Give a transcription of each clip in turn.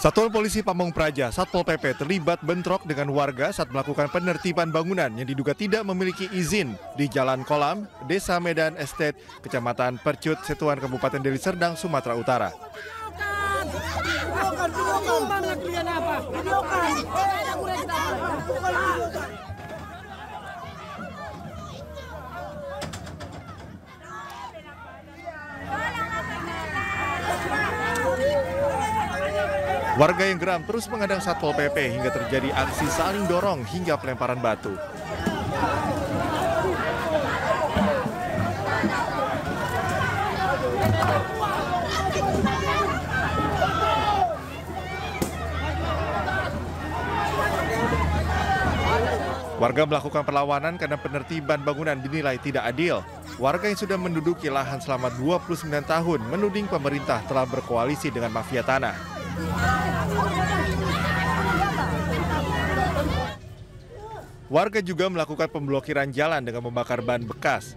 Satuan Polisi Pamong Praja, Satpol PP terlibat bentrok dengan warga saat melakukan penertiban bangunan yang diduga tidak memiliki izin di Jalan Kolam, Desa Medan Estate, Kecamatan Percut, Setuan, Kabupaten Deli Serdang, Sumatera Utara. Warga yang geram terus menghadang Satpol PP hingga terjadi aksi saling dorong hingga pelemparan batu. Warga melakukan perlawanan karena penertiban bangunan dinilai tidak adil. Warga yang sudah menduduki lahan selama 29 tahun menuding pemerintah telah berkoalisi dengan mafia tanah. Warga juga melakukan pemblokiran jalan dengan membakar ban bekas.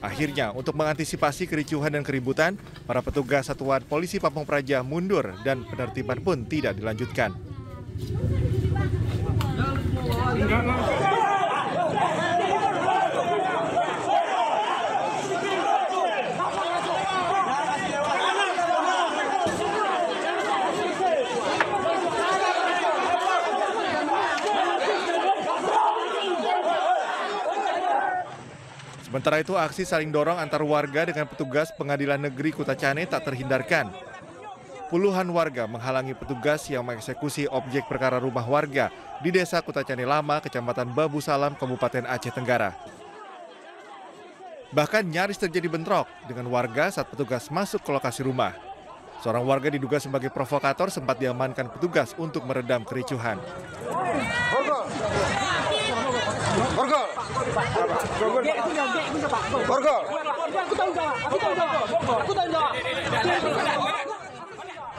Akhirnya, untuk mengantisipasi kericuhan dan keributan, para petugas Satuan Polisi Pamong Praja mundur dan penertiban pun tidak dilanjutkan. Sementara itu, aksi saling dorong antar warga dengan petugas Pengadilan Negeri Kutacane tak terhindarkan. Puluhan warga menghalangi petugas yang mengeksekusi objek perkara rumah warga di Desa Kutacane Lama, Kecamatan Babu Salam, Kabupaten Aceh Tenggara. Bahkan nyaris terjadi bentrok dengan warga saat petugas masuk ke lokasi rumah. Seorang warga diduga sebagai provokator sempat diamankan petugas untuk meredam kericuhan.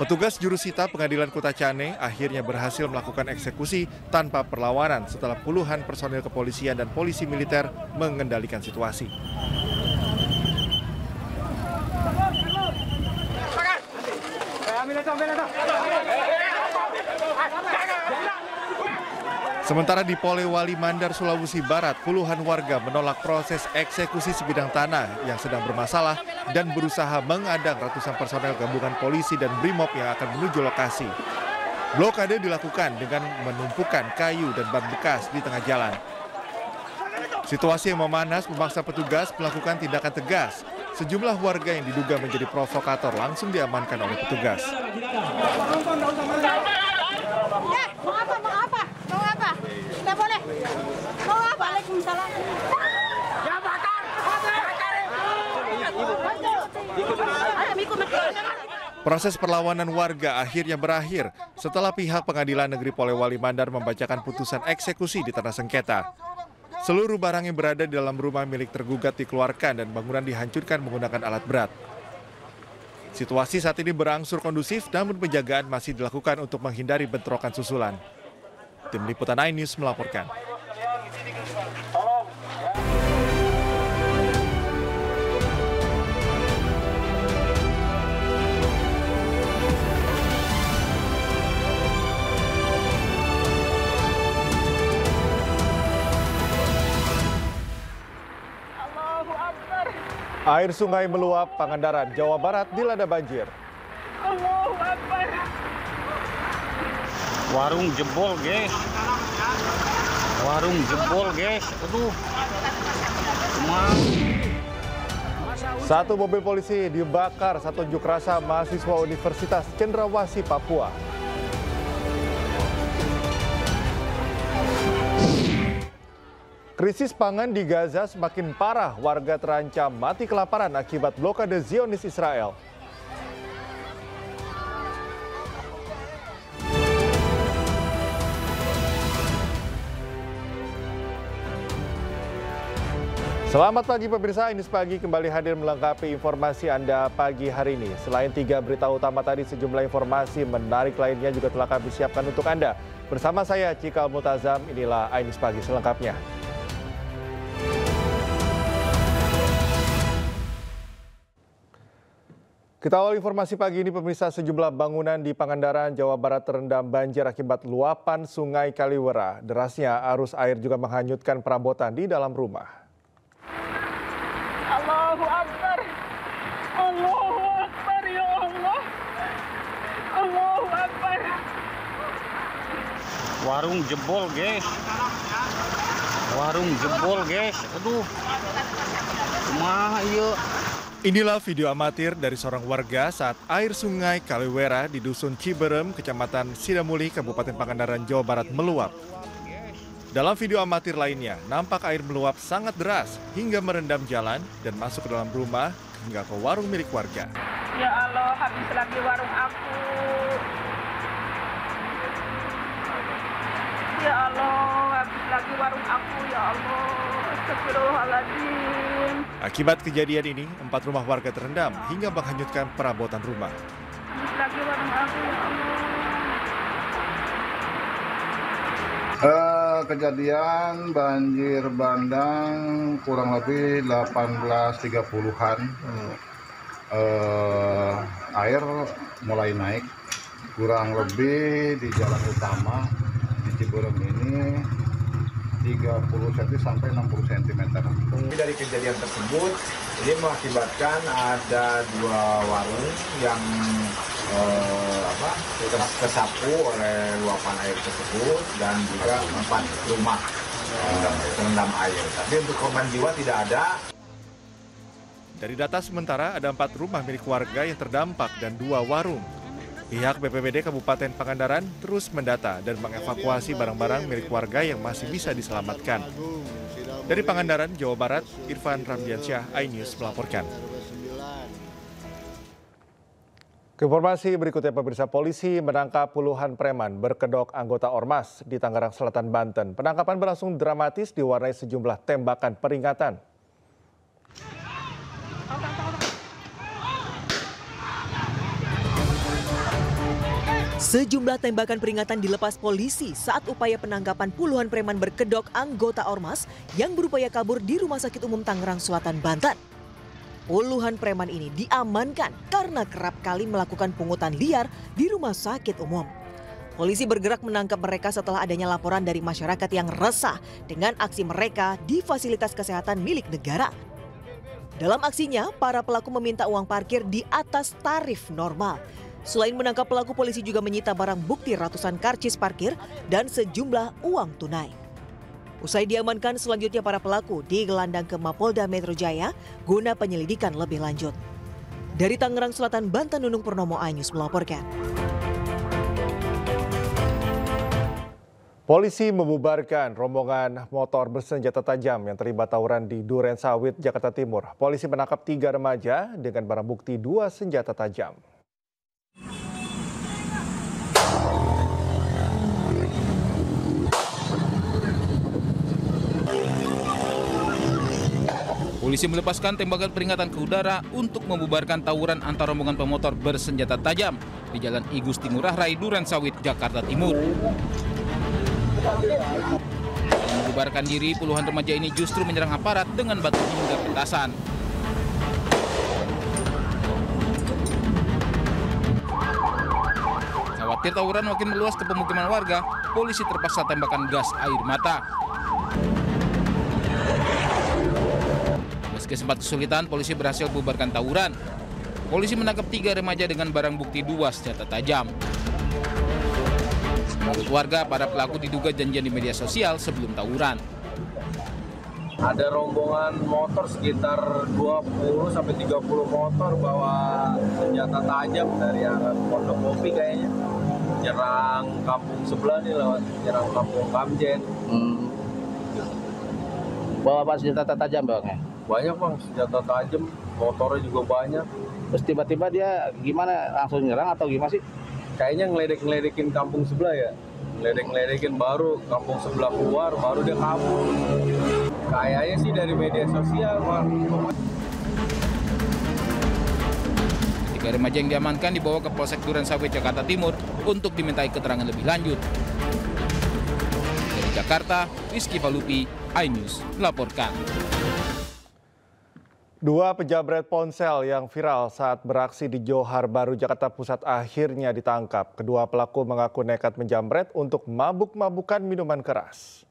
Petugas jurusita Pengadilan Kutacane akhirnya berhasil melakukan eksekusi tanpa perlawanan setelah puluhan personil kepolisian dan polisi militer mengendalikan situasi. Sementara di Polewali Mandar, Sulawesi Barat, puluhan warga menolak proses eksekusi sebidang tanah yang sedang bermasalah dan berusaha mengadang ratusan personel gabungan polisi dan BRIMOB yang akan menuju lokasi. Blokade dilakukan dengan menumpukan kayu dan ban bekas di tengah jalan. Situasi yang memanas memaksa petugas melakukan tindakan tegas. Sejumlah warga yang diduga menjadi provokator langsung diamankan oleh petugas. Proses perlawanan warga akhirnya berakhir setelah pihak Pengadilan Negeri Polewali Mandar membacakan putusan eksekusi di tanah sengketa. Seluruh barang yang berada di dalam rumah milik tergugat dikeluarkan dan bangunan dihancurkan menggunakan alat berat. Situasi saat ini berangsur kondusif, namun penjagaan masih dilakukan untuk menghindari bentrokan susulan. Tim Liputan iNews melaporkan. Air sungai meluap, Pangandaran, Jawa Barat dilanda banjir. Allahu Akbar. Warung jebol, guys. Warung jebol, guys. Aduh. Satu mobil polisi dibakar saat unjuk rasa mahasiswa Universitas Cendrawasih, Papua. Krisis pangan di Gaza semakin parah, warga terancam mati kelaparan akibat blokade Zionis Israel. Selamat pagi pemirsa, iNews Pagi kembali hadir melengkapi informasi Anda pagi hari ini. Selain 3 berita utama tadi, sejumlah informasi menarik lainnya juga telah kami siapkan untuk Anda. Bersama saya Cikal Multazam, inilah iNews Pagi selengkapnya. Kita awal informasi pagi ini, pemirsa, sejumlah bangunan di Pangandaran, Jawa Barat terendam banjir akibat luapan Sungai Kaliwera. Derasnya arus air juga menghanyutkan perabotan di dalam rumah. Allahu Akbar. Allahu Akbar ya Allah. Allahu Akbar. Warung jebol, guys. Warung jebol, guys. Aduh. Kumaha ieu? Inilah video amatir dari seorang warga saat air Sungai Kaliwera di Dusun Ciberem, Kecamatan Sidamuli, Kabupaten Pangandaran, Jawa Barat meluap. Dalam video amatir lainnya, nampak air meluap sangat deras hingga merendam jalan dan masuk ke dalam rumah hingga ke warung milik warga. Ya Allah, habis lagi warung aku. Ya Allah, habis lagi warung aku, ya Allah. Astagfirullahaladzim. Akibat kejadian ini, 4 rumah warga terendam hingga menghanyutkan perabotan rumah. Habis lagi warung aku, ya Allah. Kejadian banjir bandang kurang lebih 18.30-an. Air mulai naik kurang lebih di jalan utama di Ciberem ini 30 cm sampai 60 cm. Dari kejadian tersebut, ini mengakibatkan ada 2 warung yang tersapu oleh luapan air tersebut dan juga 4 rumah terendam air. Tapi untuk korban jiwa tidak ada. Dari data sementara, ada 4 rumah milik warga yang terdampak dan 2 warung. Pihak BPBD Kabupaten Pangandaran terus mendata dan mengevakuasi barang-barang milik warga yang masih bisa diselamatkan. Dari Pangandaran, Jawa Barat, Irfan Ramdiansyah, iNews melaporkan. Informasi berikutnya, pemirsa, polisi menangkap puluhan preman berkedok anggota Ormas di Tangerang Selatan, Banten. Penangkapan berlangsung dramatis diwarnai sejumlah tembakan peringatan. Sejumlah tembakan peringatan dilepas polisi saat upaya penangkapan puluhan preman berkedok anggota Ormas yang berupaya kabur di Rumah Sakit Umum Tangerang Selatan, Banten. Puluhan preman ini diamankan karena kerap kali melakukan pungutan liar di rumah sakit umum. Polisi bergerak menangkap mereka setelah adanya laporan dari masyarakat yang resah dengan aksi mereka di fasilitas kesehatan milik negara. Dalam aksinya, para pelaku meminta uang parkir di atas tarif normal. Selain menangkap pelaku, polisi juga menyita barang bukti ratusan karcis parkir dan sejumlah uang tunai. Usai diamankan, selanjutnya para pelaku digelandang ke Mapolda Metro Jaya guna penyelidikan lebih lanjut. Dari Tangerang Selatan, Banten, Nunung Purnomo, iNews melaporkan. Polisi membubarkan rombongan motor bersenjata tajam yang terlibat tawuran di Duren Sawit, Jakarta Timur. Polisi menangkap 3 remaja dengan barang bukti 2 senjata tajam. Polisi melepaskan tembakan peringatan ke udara untuk membubarkan tawuran antar rombongan pemotor bersenjata tajam di Jalan I Gusti Ngurah Rai, Duren Sawit, Jakarta Timur. Membubarkan diri, puluhan remaja ini justru menyerang aparat dengan batu hingga petasan. Khawatir tawuran makin meluas ke pemukiman warga, polisi terpaksa tembakan gas air mata. Meski sempat kesulitan, polisi berhasil bubarkan tawuran. Polisi menangkap 3 remaja dengan barang bukti 2 senjata tajam. Menurut warga, para pelaku diduga janjian di media sosial sebelum tawuran. Ada rombongan motor sekitar 20 sampai 30 motor bawa senjata tajam dari arah Pondok Kopi kayaknya. Nyerang kampung sebelah nih, lewat nyerang kampung Kamjen. Bawa apa senjata tajam bang? Banyak bang, senjata tajam, motornya juga banyak. Terus tiba-tiba dia gimana, langsung nyerang atau gimana sih? Kayaknya ngeledek-ngeledekin kampung sebelah ya. Ngeledek-ngeledekin baru kampung sebelah keluar, baru dia kabur. Kayaknya sih dari media sosial bang. 3 remaja yang diamankan dibawa ke Polsek Duren Sawit, Jakarta Timur untuk dimintai keterangan lebih lanjut. Dari Jakarta, Rizky Falupi, iNews melaporkan. Dua penjamret ponsel yang viral saat beraksi di Johar Baru, Jakarta Pusat akhirnya ditangkap. Kedua pelaku mengaku nekat menjamret untuk mabuk-mabukan minuman keras.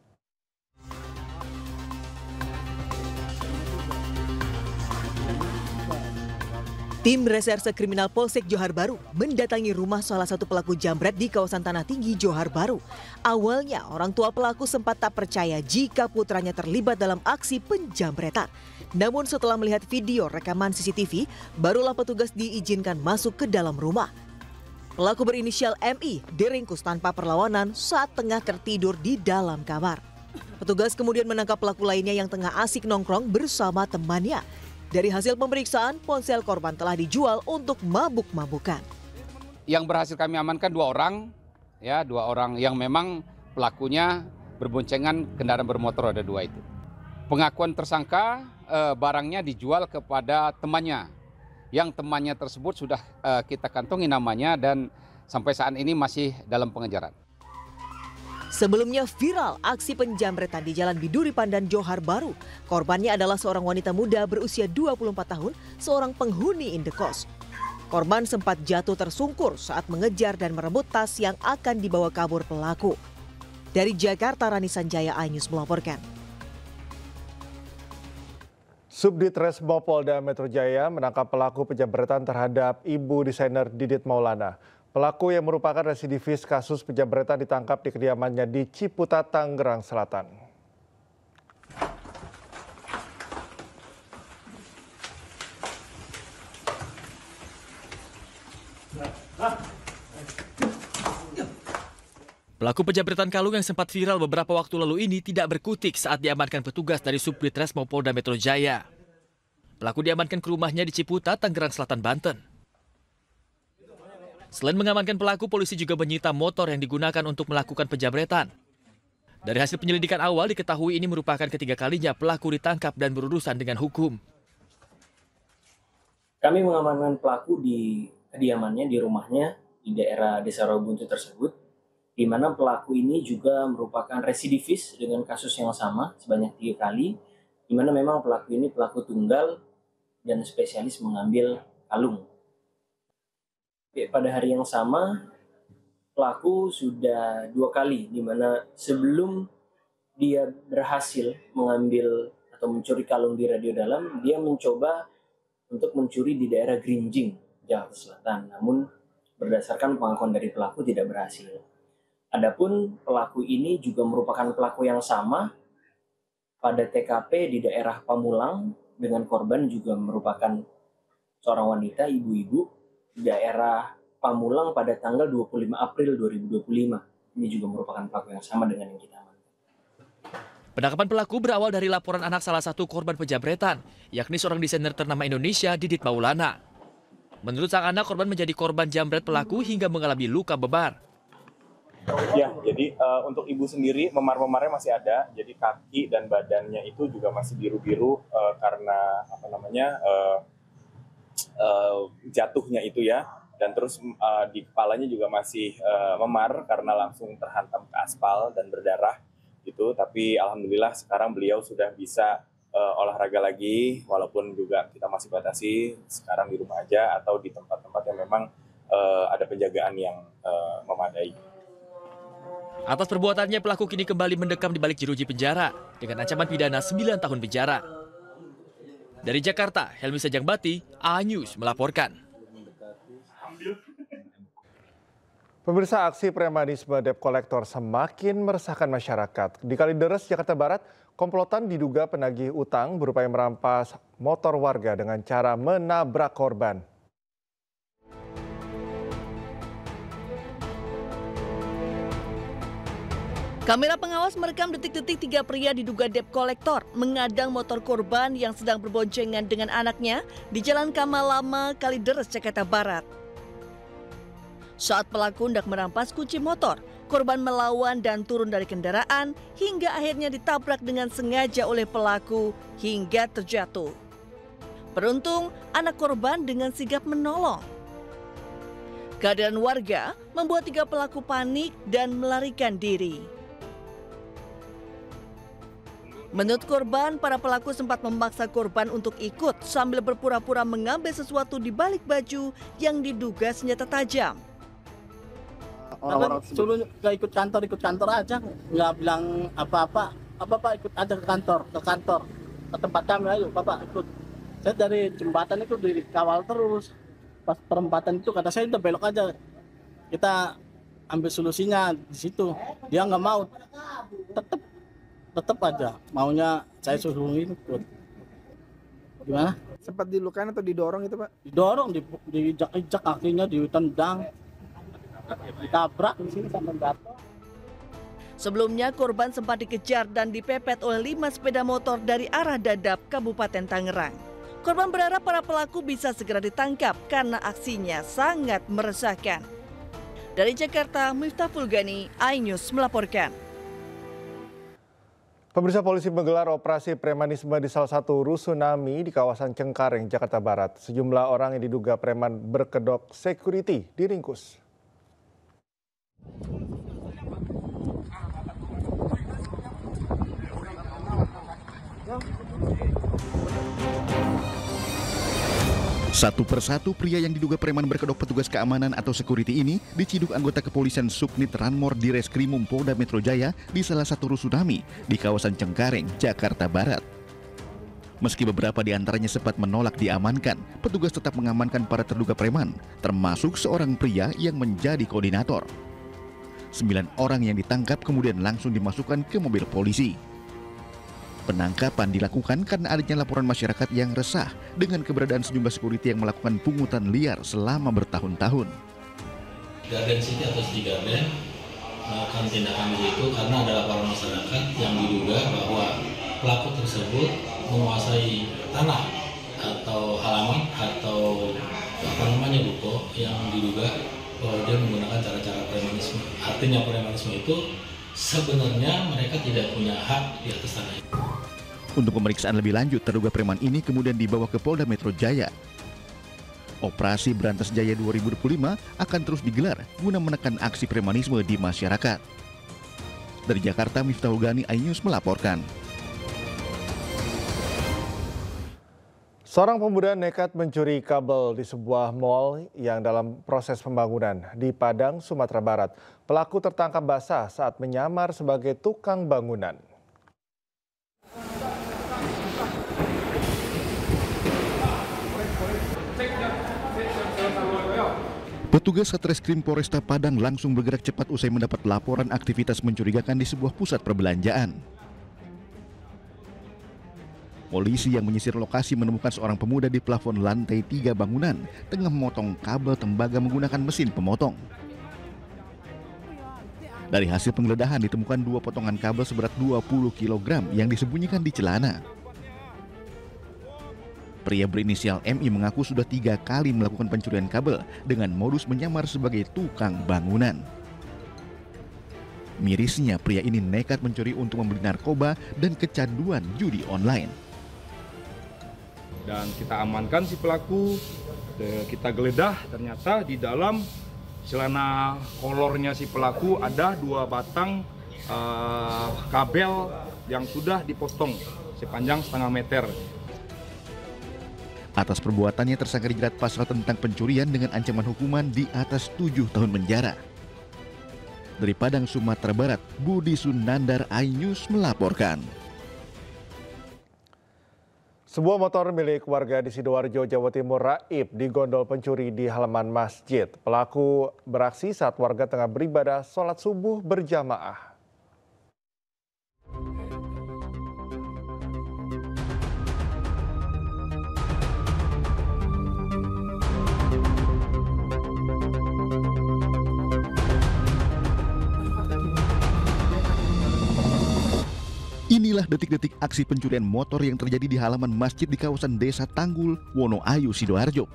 Tim Reserse Kriminal Polsek Johar Baru mendatangi rumah salah satu pelaku jambret di kawasan Tanah Tinggi, Johar Baru. Awalnya orang tua pelaku sempat tak percaya jika putranya terlibat dalam aksi penjambretan. Namun setelah melihat video rekaman CCTV, barulah petugas diizinkan masuk ke dalam rumah. Pelaku berinisial MI diringkus tanpa perlawanan saat tengah tertidur di dalam kamar. Petugas kemudian menangkap pelaku lainnya yang tengah asik nongkrong bersama temannya. Dari hasil pemeriksaan, ponsel korban telah dijual untuk mabuk-mabukan. Yang berhasil kami amankan dua orang yang memang pelakunya berboncengan kendaraan bermotor, ada dua itu. Pengakuan tersangka barangnya dijual kepada temannya, yang temannya tersebut sudah kita kantongi namanya dan sampai saat ini masih dalam pengejaran. Sebelumnya viral aksi penjambretan di Jalan Biduri Pandan, Johar Baru. Korbannya adalah seorang wanita muda berusia 24 tahun, seorang penghuni indekos. Korban sempat jatuh tersungkur saat mengejar dan merebut tas yang akan dibawa kabur pelaku. Dari Jakarta, Rani Sanjaya, iNews melaporkan. Subdit Resmo Polda Metro Jaya menangkap pelaku penjambretan terhadap ibu desainer Didit Maulana. Pelaku yang merupakan residivis kasus penjambretan ditangkap di kediamannya di Ciputat, Tangerang Selatan. Pelaku penjambretan kalung yang sempat viral beberapa waktu lalu ini tidak berkutik saat diamankan petugas dari Subdit Resmo Polda Metro Jaya. Pelaku diamankan ke rumahnya di Ciputat, Tangerang Selatan, Banten. Selain mengamankan pelaku, polisi juga menyita motor yang digunakan untuk melakukan penjambretan. Dari hasil penyelidikan awal diketahui ini merupakan ketiga kalinya pelaku ditangkap dan berurusan dengan hukum. Kami mengamankan pelaku di kediamannya, di rumahnya, di daerah Desa Rawabuntu tersebut, di mana pelaku ini juga merupakan residivis dengan kasus yang sama sebanyak 3 kali, di mana memang pelaku ini pelaku tunggal dan spesialis mengambil kalung. Pada hari yang sama, pelaku sudah 2 kali, di mana sebelum dia berhasil mengambil atau mencuri kalung di radio dalam, dia mencoba untuk mencuri di daerah Grinjing, Jakarta Selatan. Namun berdasarkan pengakuan dari pelaku tidak berhasil. Adapun pelaku ini juga merupakan pelaku yang sama pada TKP di daerah Pamulang dengan korban juga merupakan seorang wanita, ibu-ibu, daerah Pamulang pada tanggal 25 April 2025. Ini juga merupakan pelaku yang sama dengan yang kita amankan. Penangkapan pelaku berawal dari laporan anak salah satu korban penjambretan, yakni seorang desainer ternama Indonesia, Didit Maulana. Menurut sang anak, korban menjadi korban jambret pelaku hingga mengalami luka bebar. Ya, jadi untuk ibu sendiri memar-memarnya masih ada, jadi kaki dan badannya itu juga masih biru-biru karena jatuhnya itu ya, dan terus di kepalanya juga masih memar karena langsung terhantam ke aspal dan berdarah gitu. Tapi alhamdulillah sekarang beliau sudah bisa olahraga lagi, walaupun juga kita masih batasi sekarang di rumah aja atau di tempat-tempat yang memang ada penjagaan yang memadai. Atas perbuatannya, pelaku kini kembali mendekam di balik jeruji penjara dengan ancaman pidana 9 tahun penjara. Dari Jakarta, Helmi Sajangbati, iNews melaporkan. Pemirsa, aksi premanisme debt collector semakin meresahkan masyarakat. Di Kalideres, Jakarta Barat, komplotan diduga penagih utang berupaya merampas motor warga dengan cara menabrak korban. Kamera pengawas merekam detik-detik 3 pria diduga debt collector mengadang motor korban yang sedang berboncengan dengan anaknya di Jalan Kamal Lama, Kalideres, Jakarta Barat. Saat pelaku hendak merampas kunci motor, korban melawan dan turun dari kendaraan hingga akhirnya ditabrak dengan sengaja oleh pelaku hingga terjatuh. Beruntung, anak korban dengan sigap menolong. Kehadiran warga membuat 3 pelaku panik dan melarikan diri. Menurut korban, para pelaku sempat memaksa korban untuk ikut sambil berpura-pura mengambil sesuatu di balik baju yang diduga senjata tajam. Orang-orang suruh nggak ikut kantor aja, nggak bilang apa-apa. Pak ikut aja ke kantor, ke tempat kami, ayo Bapak ikut. Saya dari jembatan itu dikawal terus. Pas perempatan itu kata saya udah belok aja. Kita ambil solusinya di situ. Dia nggak mau, tetap aja maunya saya suruhin ikut. Gimana? Sempat dilukain atau didorong itu Pak? Didorong, diinjak-injak kakinya, ditendang, ditabrak di sini sampai jatuh. Sebelumnya korban sempat dikejar dan dipepet oleh 5 sepeda motor dari arah Dadap, Kabupaten Tangerang. Korban berharap para pelaku bisa segera ditangkap karena aksinya sangat meresahkan. Dari Jakarta, Miftah Fulgani, iNews melaporkan. Pemirsa, polisi menggelar operasi premanisme di salah satu rusunami di kawasan Cengkareng, Jakarta Barat. Sejumlah orang yang diduga preman berkedok security diringkus. Satu persatu pria yang diduga preman berkedok petugas keamanan atau security ini diciduk anggota kepolisian Subnit Ranmor di Reskrimum Polda Metro Jaya di salah satu rusunami di kawasan Cengkareng, Jakarta Barat. Meski beberapa di antaranya sempat menolak diamankan, petugas tetap mengamankan para terduga preman, termasuk seorang pria yang menjadi koordinator. 9 orang yang ditangkap kemudian langsung dimasukkan ke mobil polisi. Penangkapan dilakukan karena adanya laporan masyarakat yang resah dengan keberadaan sejumlah security yang melakukan pungutan liar selama bertahun-tahun. Garden City atau City Garden melakukan tindakan itu karena ada laporan masyarakat yang diduga bahwa pelaku tersebut menguasai tanah atau halaman atau ruko yang diduga bahwa dia menggunakan cara-cara premanisme. Artinya premanisme itu sebenarnya mereka tidak punya hak di atas tanah itu. Untuk pemeriksaan lebih lanjut, terduga preman ini kemudian dibawa ke Polda Metro Jaya. Operasi Berantas Jaya 2025 akan terus digelar guna menekan aksi premanisme di masyarakat. Dari Jakarta, Miftah Fulgani, iNews melaporkan. Seorang pemuda nekat mencuri kabel di sebuah mal yang dalam proses pembangunan di Padang, Sumatera Barat. Pelaku tertangkap basah saat menyamar sebagai tukang bangunan. Petugas Satreskrim Polresta Padang langsung bergerak cepat usai mendapat laporan aktivitas mencurigakan di sebuah pusat perbelanjaan. Polisi yang menyisir lokasi menemukan seorang pemuda di plafon lantai 3 bangunan tengah memotong kabel tembaga menggunakan mesin pemotong. Dari hasil penggeledahan ditemukan 2 potongan kabel seberat 20 kg yang disembunyikan di celana. Pria berinisial MI mengaku sudah 3 kali melakukan pencurian kabel dengan modus menyamar sebagai tukang bangunan. Mirisnya, pria ini nekat mencuri untuk membeli narkoba dan kecanduan judi online. Dan kita amankan si pelaku, kita geledah, ternyata di dalam celana kolornya si pelaku ada 2 batang kabel yang sudah dipotong sepanjang setengah meter. Atas perbuatannya tersangka dijerat pasal tentang pencurian dengan ancaman hukuman di atas 7 tahun penjara. Dari Padang, Sumatera Barat, Budi Sunandar, iNews melaporkan. Sebuah motor milik warga di Sidoarjo, Jawa Timur raib digondol pencuri di halaman masjid. Pelaku beraksi saat warga tengah beribadah sholat subuh berjamaah. Inilah detik-detik aksi pencurian motor yang terjadi di halaman masjid di kawasan Desa Tanggul, Wonoayu, Sidoarjo.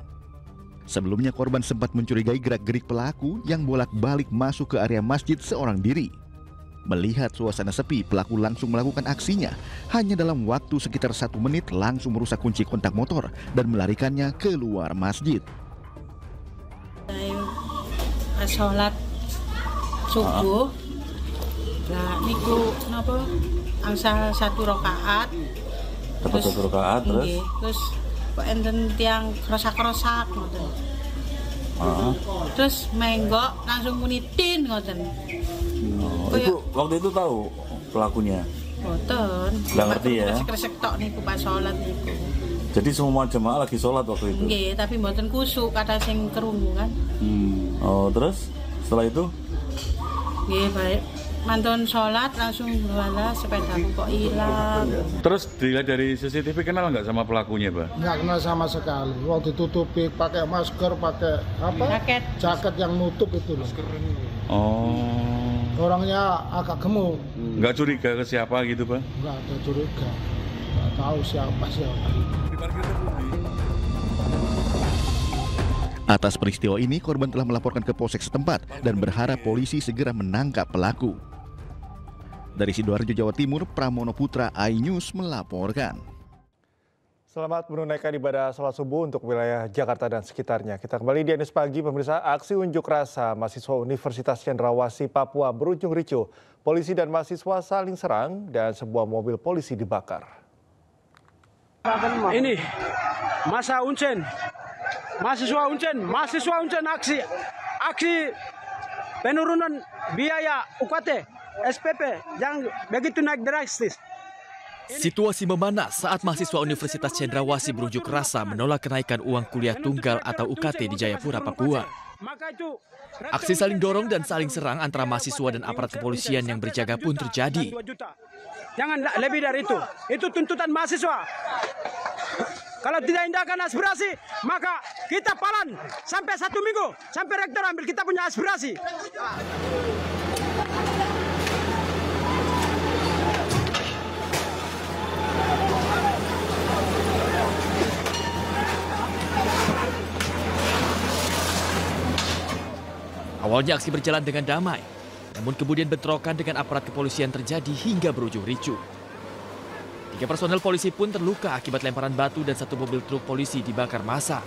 Sebelumnya korban sempat mencurigai gerak-gerik pelaku yang bolak-balik masuk ke area masjid seorang diri. Melihat suasana sepi, pelaku langsung melakukan aksinya. Hanya dalam waktu sekitar 1 menit langsung merusak kunci kontak motor dan melarikannya keluar masjid. Sholat subuh Lah niku napa angsal 1 rakaat. Terus 1 rakaat terus. Nggih, terus kok enten tiyang krosak-krosak ngoten. Terus menggok langsung munitin ngoten. Itu waktu itu tahu pelakunya? Mboten. Nggak ngerti ya? Kresek tok niku pas salat niku. Jadi semua jemaah lagi sholat waktu itu? Nggih, tapi mboten kusuk kata sing krungu kan. Oh, terus setelah itu? Nggih, baik. Mantun sholat langsung wala sepedaku kok hilang. Terus dilihat dari CCTV kenal nggak sama pelakunya, Pak? Nggak kenal sama sekali. Waktu ditutupi pakai masker, pakai apa? Jaket yang nutup itu loh. Oh. Orangnya agak gemuk. Nggak curiga ke siapa gitu, Pak? Nggak ada curiga. Nggak tahu siapa. Atas peristiwa ini, korban telah melaporkan ke polsek setempat dan berharap polisi segera menangkap pelaku. Dari Sidoarjo, Jawa Timur, Pramono Putra, iNews melaporkan. Selamat menunaikan ibadah sholat subuh untuk wilayah Jakarta dan sekitarnya. Kita kembali di iNews Pagi, pemirsa. Aksi unjuk rasa mahasiswa Universitas Cendrawasih Papua berujung ricuh. Polisi dan mahasiswa saling serang dan sebuah mobil polisi dibakar. Ini masa Uncen, mahasiswa Uncen aksi penurunan biaya UKT SPP yang begitu naik drastis. Situasi memanas saat mahasiswa Universitas Cendrawasih berunjuk rasa menolak kenaikan uang kuliah tunggal atau UKT di Jayapura, Papua. Aksi saling dorong dan saling serang antara mahasiswa dan aparat kepolisian yang berjaga pun terjadi. Jangan lebih dari itu. Itu tuntutan mahasiswa. Kalau tidak indahkan aspirasi, maka kita palan sampai 1 minggu, sampai rektor ambil kita punya aspirasi. Awalnya aksi berjalan dengan damai, namun kemudian bentrokan dengan aparat kepolisian terjadi hingga berujung ricuh. 3 personel polisi pun terluka akibat lemparan batu dan 1 mobil truk polisi dibakar massa.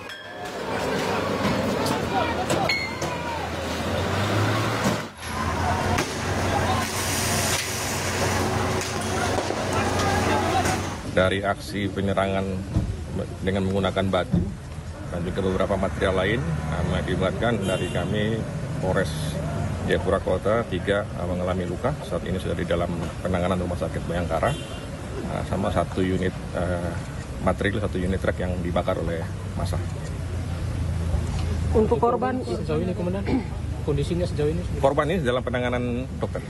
Dari aksi penyerangan dengan menggunakan batu dan juga beberapa material lain, mengakibatkan dari kami Polres Jayapura Kota 3 mengalami luka. Saat ini sudah di dalam penanganan Rumah Sakit Bayangkara, sama 1 unit material, 1 unit truk yang dibakar oleh massa. Untuk korban sejauh ini, Komandan, kondisinya sejauh ini? Korban ini dalam penanganan dokter.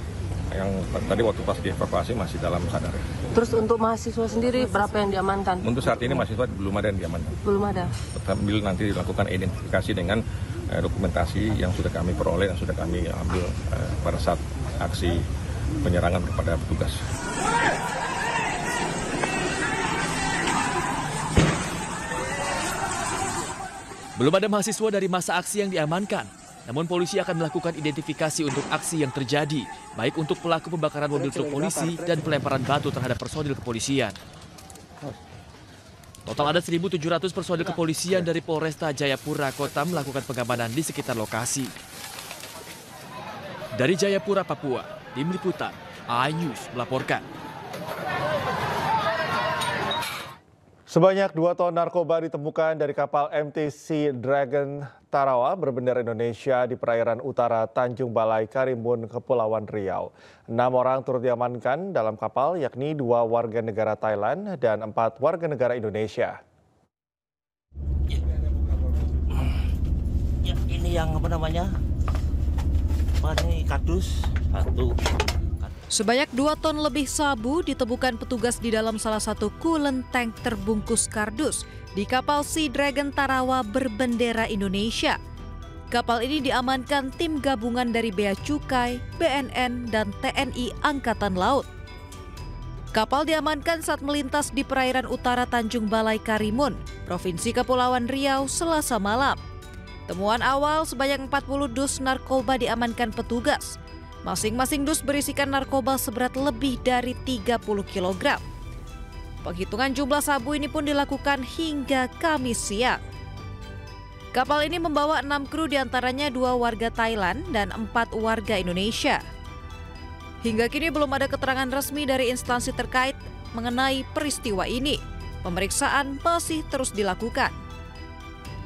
Yang tadi waktu pas dievakuasi masih dalam sadar. Terus untuk mahasiswa sendiri berapa yang diamankan? Untuk saat ini mahasiswa belum ada yang diamankan. Belum ada. Sambil nanti dilakukan identifikasi dengan dokumentasi yang sudah kami peroleh, yang sudah kami ambil pada saat aksi penyerangan kepada petugas. Belum ada mahasiswa dari masa aksi yang diamankan. Namun polisi akan melakukan identifikasi untuk aksi yang terjadi, baik untuk pelaku pembakaran mobil truk polisi dan pelemparan batu terhadap personil kepolisian. Total ada 1.700 personil kepolisian dari Polresta Jayapura Kota melakukan pengamanan di sekitar lokasi. Dari Jayapura, Papua, Tim Liputan, iNews melaporkan. Sebanyak 2 ton narkoba ditemukan dari kapal MT Sea Dragon Tarawa berbendera Indonesia di perairan utara Tanjung Balai, Karimun, Kepulauan Riau. 6 orang turut diamankan dalam kapal, yakni 2 warga negara Thailand dan 4 warga negara Indonesia. Ya, ini yang apa namanya? Ini kardus 1. Sebanyak 2 ton lebih sabu ditemukan petugas di dalam salah satu coolant tank terbungkus kardus di kapal Sea Dragon Tarawa berbendera Indonesia. Kapal ini diamankan tim gabungan dari Bea Cukai, BNN, dan TNI Angkatan Laut. Kapal diamankan saat melintas di perairan utara Tanjung Balai, Karimun, Provinsi Kepulauan Riau, Selasa malam. Temuan awal sebanyak 40 dus narkoba diamankan petugas. Masing-masing dus berisikan narkoba seberat lebih dari 30 kg. Penghitungan jumlah sabu ini pun dilakukan hingga Kamis siang. Kapal ini membawa 6 kru, diantaranya 2 warga Thailand dan 4 warga Indonesia. Hingga kini belum ada keterangan resmi dari instansi terkait mengenai peristiwa ini. Pemeriksaan masih terus dilakukan.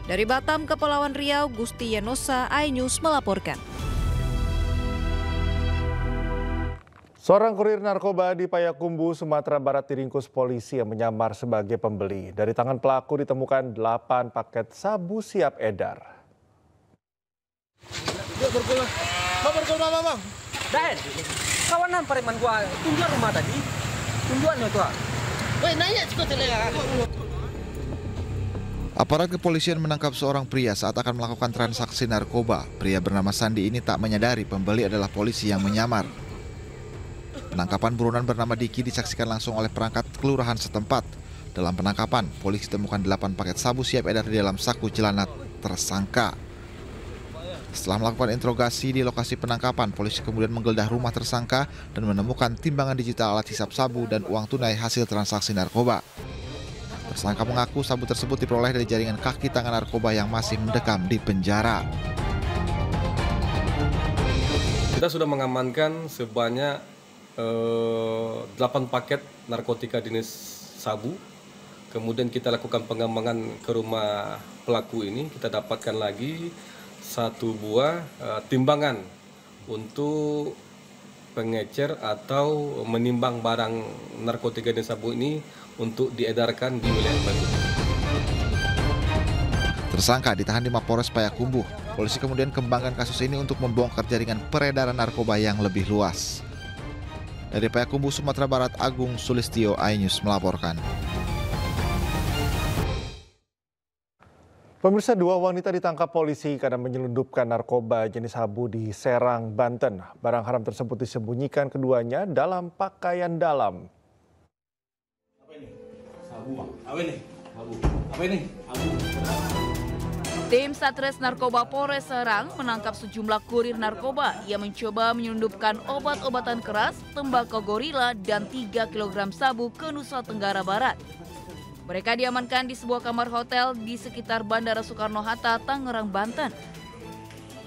Dari Batam, Kepulauan Riau, Gusti Yenosa, iNews melaporkan. Seorang kurir narkoba di Payakumbuh, Sumatera Barat diringkus polisi yang menyamar sebagai pembeli. Dari tangan pelaku ditemukan 8 paket sabu siap edar. Bang. Dan kawanan pareman gua tunjuan rumah tadi. Tunjuannya tuh. Woi, nanya Aparat kepolisian menangkap seorang pria saat akan melakukan transaksi narkoba. Pria bernama Sandi ini tak menyadari pembeli adalah polisi yang menyamar. Penangkapan buronan bernama Diki disaksikan langsung oleh perangkat kelurahan setempat. Dalam penangkapan, polisi temukan 8 paket sabu siap edar di dalam saku celana tersangka. Setelah melakukan interogasi di lokasi penangkapan, polisi kemudian menggeledah rumah tersangka dan menemukan timbangan digital, alat hisap sabu, dan uang tunai hasil transaksi narkoba. Tersangka mengaku sabu tersebut diperoleh dari jaringan kaki tangan narkoba yang masih mendekam di penjara. Kita sudah mengamankan sebanyak 8 paket narkotika jenis sabu. Kemudian kita lakukan pengembangan ke rumah pelaku ini. Kita dapatkan lagi 1 buah timbangan untuk pengecer atau menimbang barang narkotika jenis sabu ini untuk diedarkan di wilayah Bandung. Tersangka ditahan di Mapolres Payakumbuh. Polisi kemudian kembangkan kasus ini untuk membongkar jaringan peredaran narkoba yang lebih luas. Dari Payakumbuh, Sumatera Barat, Agung Sulistyo, iNews melaporkan. Pemirsa, 2 wanita ditangkap polisi karena menyelundupkan narkoba jenis sabu di Serang, Banten. Barang haram tersebut disembunyikan keduanya dalam pakaian dalam. Tim Satres Narkoba Polres Serang menangkap sejumlah kurir narkoba yang mencoba menyelundupkan obat-obatan keras, tembakau gorila, dan 3 kg sabu ke Nusa Tenggara Barat. Mereka diamankan di sebuah kamar hotel di sekitar Bandara Soekarno-Hatta, Tangerang, Banten.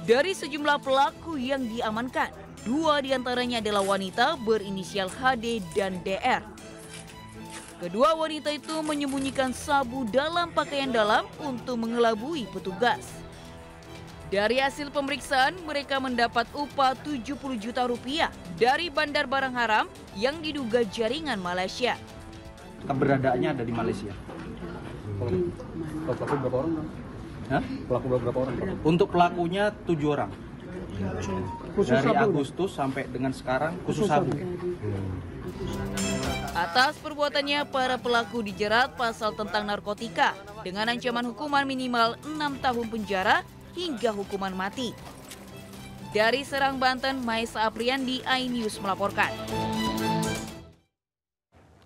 Dari sejumlah pelaku yang diamankan, 2 diantaranya adalah wanita berinisial HD dan DR. Kedua wanita itu menyembunyikan sabu dalam pakaian dalam untuk mengelabui petugas. Dari hasil pemeriksaan, mereka mendapat upah 70 juta rupiah dari bandar barang haram yang diduga jaringan Malaysia. Keberadaannya ada di Malaysia. Pelaku berapa orang? Pelaku berapa orang? Untuk pelakunya 7 orang. Dari Agustus sampai dengan sekarang khusus sabu. Atas perbuatannya, para pelaku dijerat pasal tentang narkotika dengan ancaman hukuman minimal 6 tahun penjara hingga hukuman mati. Dari Serang, Banten, Maisa Apriandi, iNews melaporkan.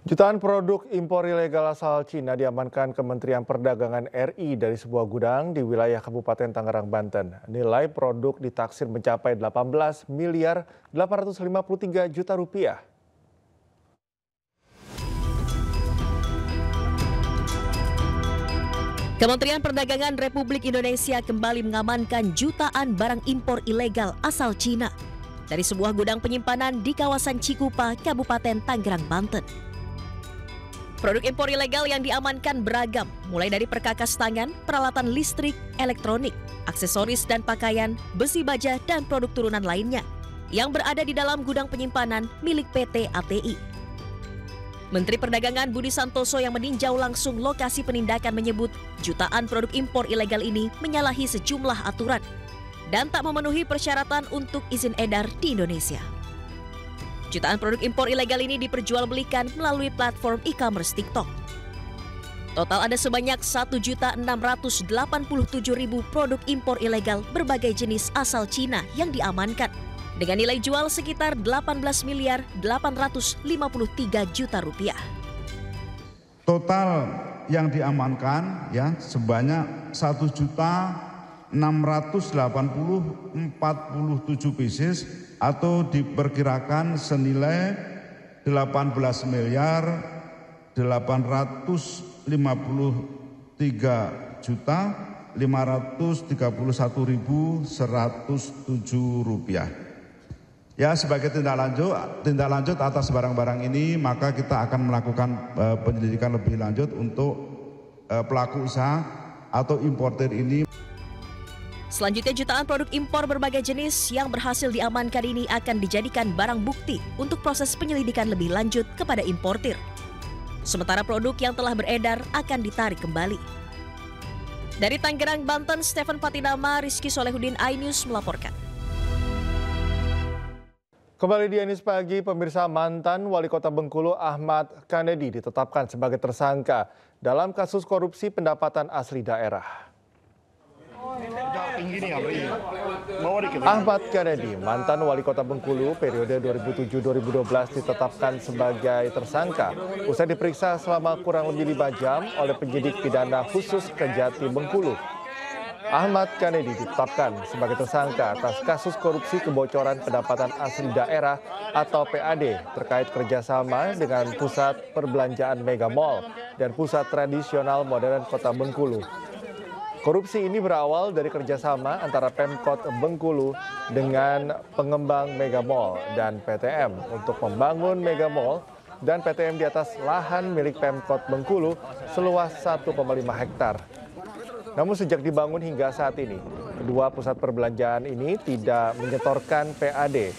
Jutaan produk impor ilegal asal Cina diamankan Kementerian Perdagangan RI dari sebuah gudang di wilayah Kabupaten Tangerang, Banten. Nilai produk ditaksir mencapai 18 miliar 853 juta rupiah. Kementerian Perdagangan Republik Indonesia kembali mengamankan jutaan barang impor ilegal asal Cina dari sebuah gudang penyimpanan di kawasan Cikupa, Kabupaten Tangerang, Banten. Produk impor ilegal yang diamankan beragam, mulai dari perkakas tangan, peralatan listrik, elektronik, aksesoris dan pakaian, besi baja, dan produk turunan lainnya yang berada di dalam gudang penyimpanan milik PT ATI. Menteri Perdagangan Budi Santoso yang meninjau langsung lokasi penindakan menyebut jutaan produk impor ilegal ini menyalahi sejumlah aturan dan tak memenuhi persyaratan untuk izin edar di Indonesia. Jutaan produk impor ilegal ini diperjualbelikan melalui platform e-commerce TikTok. Total ada sebanyak 1.687.000 produk impor ilegal berbagai jenis asal Cina yang diamankan, dengan nilai jual sekitar 18 miliar 853 juta rupiah. Total yang diamankan ya sebanyak 1.687.047 pieces atau diperkirakan senilai 18 miliar 853 juta 531.107 rupiah. Ya, sebagai tindak lanjut atas barang-barang ini, maka kita akan melakukan penyelidikan lebih lanjut untuk pelaku usaha atau importer ini. Selanjutnya, jutaan produk impor berbagai jenis yang berhasil diamankan ini akan dijadikan barang bukti untuk proses penyelidikan lebih lanjut kepada importir. Sementara produk yang telah beredar akan ditarik kembali. Dari Tangerang, Banten, Stephen Patinama, Rizky Solehudin, iNews melaporkan. Kembali di Anies Pagi, pemirsa, mantan Wali Kota Bengkulu Ahmad Kanedi ditetapkan sebagai tersangka dalam kasus korupsi pendapatan asli daerah. Ahmad Kanedi, mantan Wali Kota Bengkulu periode 2007-2012 ditetapkan sebagai tersangka usai diperiksa selama kurang lebih 5 jam oleh penyidik pidana khusus Kejati Bengkulu. Ahmad Kanedi ditetapkan sebagai tersangka atas kasus korupsi kebocoran pendapatan asli daerah atau PAD terkait kerjasama dengan Pusat Perbelanjaan Mega Mall dan Pusat Tradisional Modern Kota Bengkulu. Korupsi ini berawal dari kerjasama antara Pemkot Bengkulu dengan pengembang Mega Mall dan PTM untuk membangun Mega Mall dan PTM di atas lahan milik Pemkot Bengkulu seluas 1,5 hektar. Namun sejak dibangun hingga saat ini, kedua pusat perbelanjaan ini tidak menyetorkan PAD.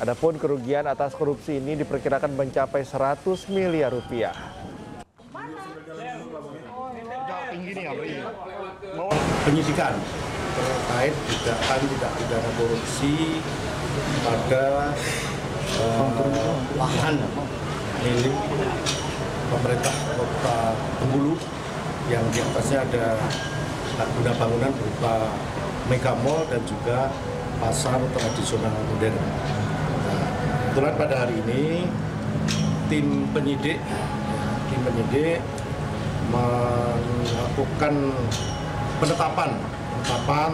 Adapun kerugian atas korupsi ini diperkirakan mencapai 100 miliar rupiah. Penyidikan terkait dugaan tindak pidana korupsi pada lahan milik pemerintah Kota Bengkulu yang di atasnya ada guna bangunan berupa Mega Mall dan juga pasar tradisional modern. Nah, kebetulan pada hari ini tim penyidik melakukan penetapan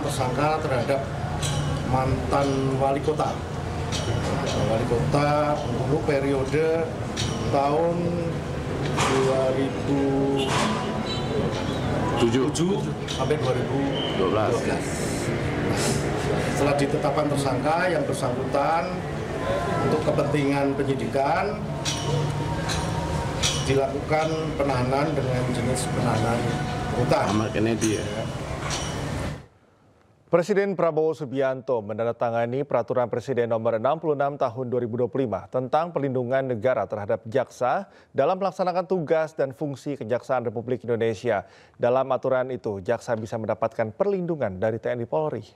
tersangka terhadap mantan wali kota Bengkulu periode tahun 2007 sampai 2012. Setelah ditetapkan tersangka, yang bersangkutan untuk kepentingan penyidikan dilakukan penahanan dengan jenis penahanan rutan. Presiden Prabowo Subianto menandatangani Peraturan Presiden Nomor 66 Tahun 2025 tentang perlindungan negara terhadap jaksa dalam melaksanakan tugas dan fungsi Kejaksaan Republik Indonesia. Dalam aturan itu, jaksa bisa mendapatkan perlindungan dari TNI Polri.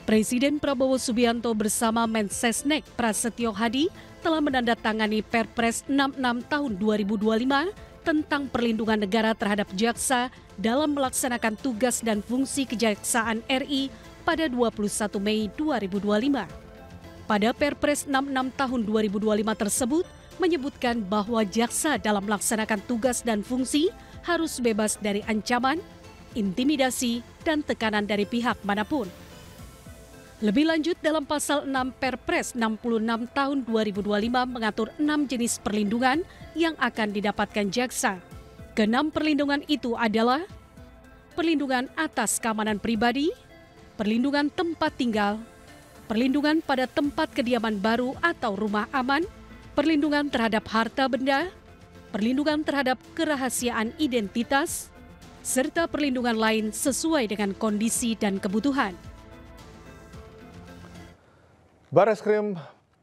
Presiden Prabowo Subianto bersama Mensesnek Prasetyo Hadi telah menandatangani Perpres 66 Tahun 2025 tentang perlindungan negara terhadap jaksa dalam melaksanakan tugas dan fungsi Kejaksaan RI pada 21 Mei 2025. Pada Perpres 66 Tahun 2025 tersebut menyebutkan bahwa jaksa dalam melaksanakan tugas dan fungsi harus bebas dari ancaman, intimidasi, dan tekanan dari pihak manapun. Lebih lanjut, dalam pasal 6 Perpres 66 tahun 2025 mengatur 6 jenis perlindungan yang akan didapatkan jaksa. Keenam perlindungan itu adalah perlindungan atas keamanan pribadi, perlindungan tempat tinggal, perlindungan pada tempat kediaman baru atau rumah aman, perlindungan terhadap harta benda, perlindungan terhadap kerahasiaan identitas, serta perlindungan lain sesuai dengan kondisi dan kebutuhan. Bareskrim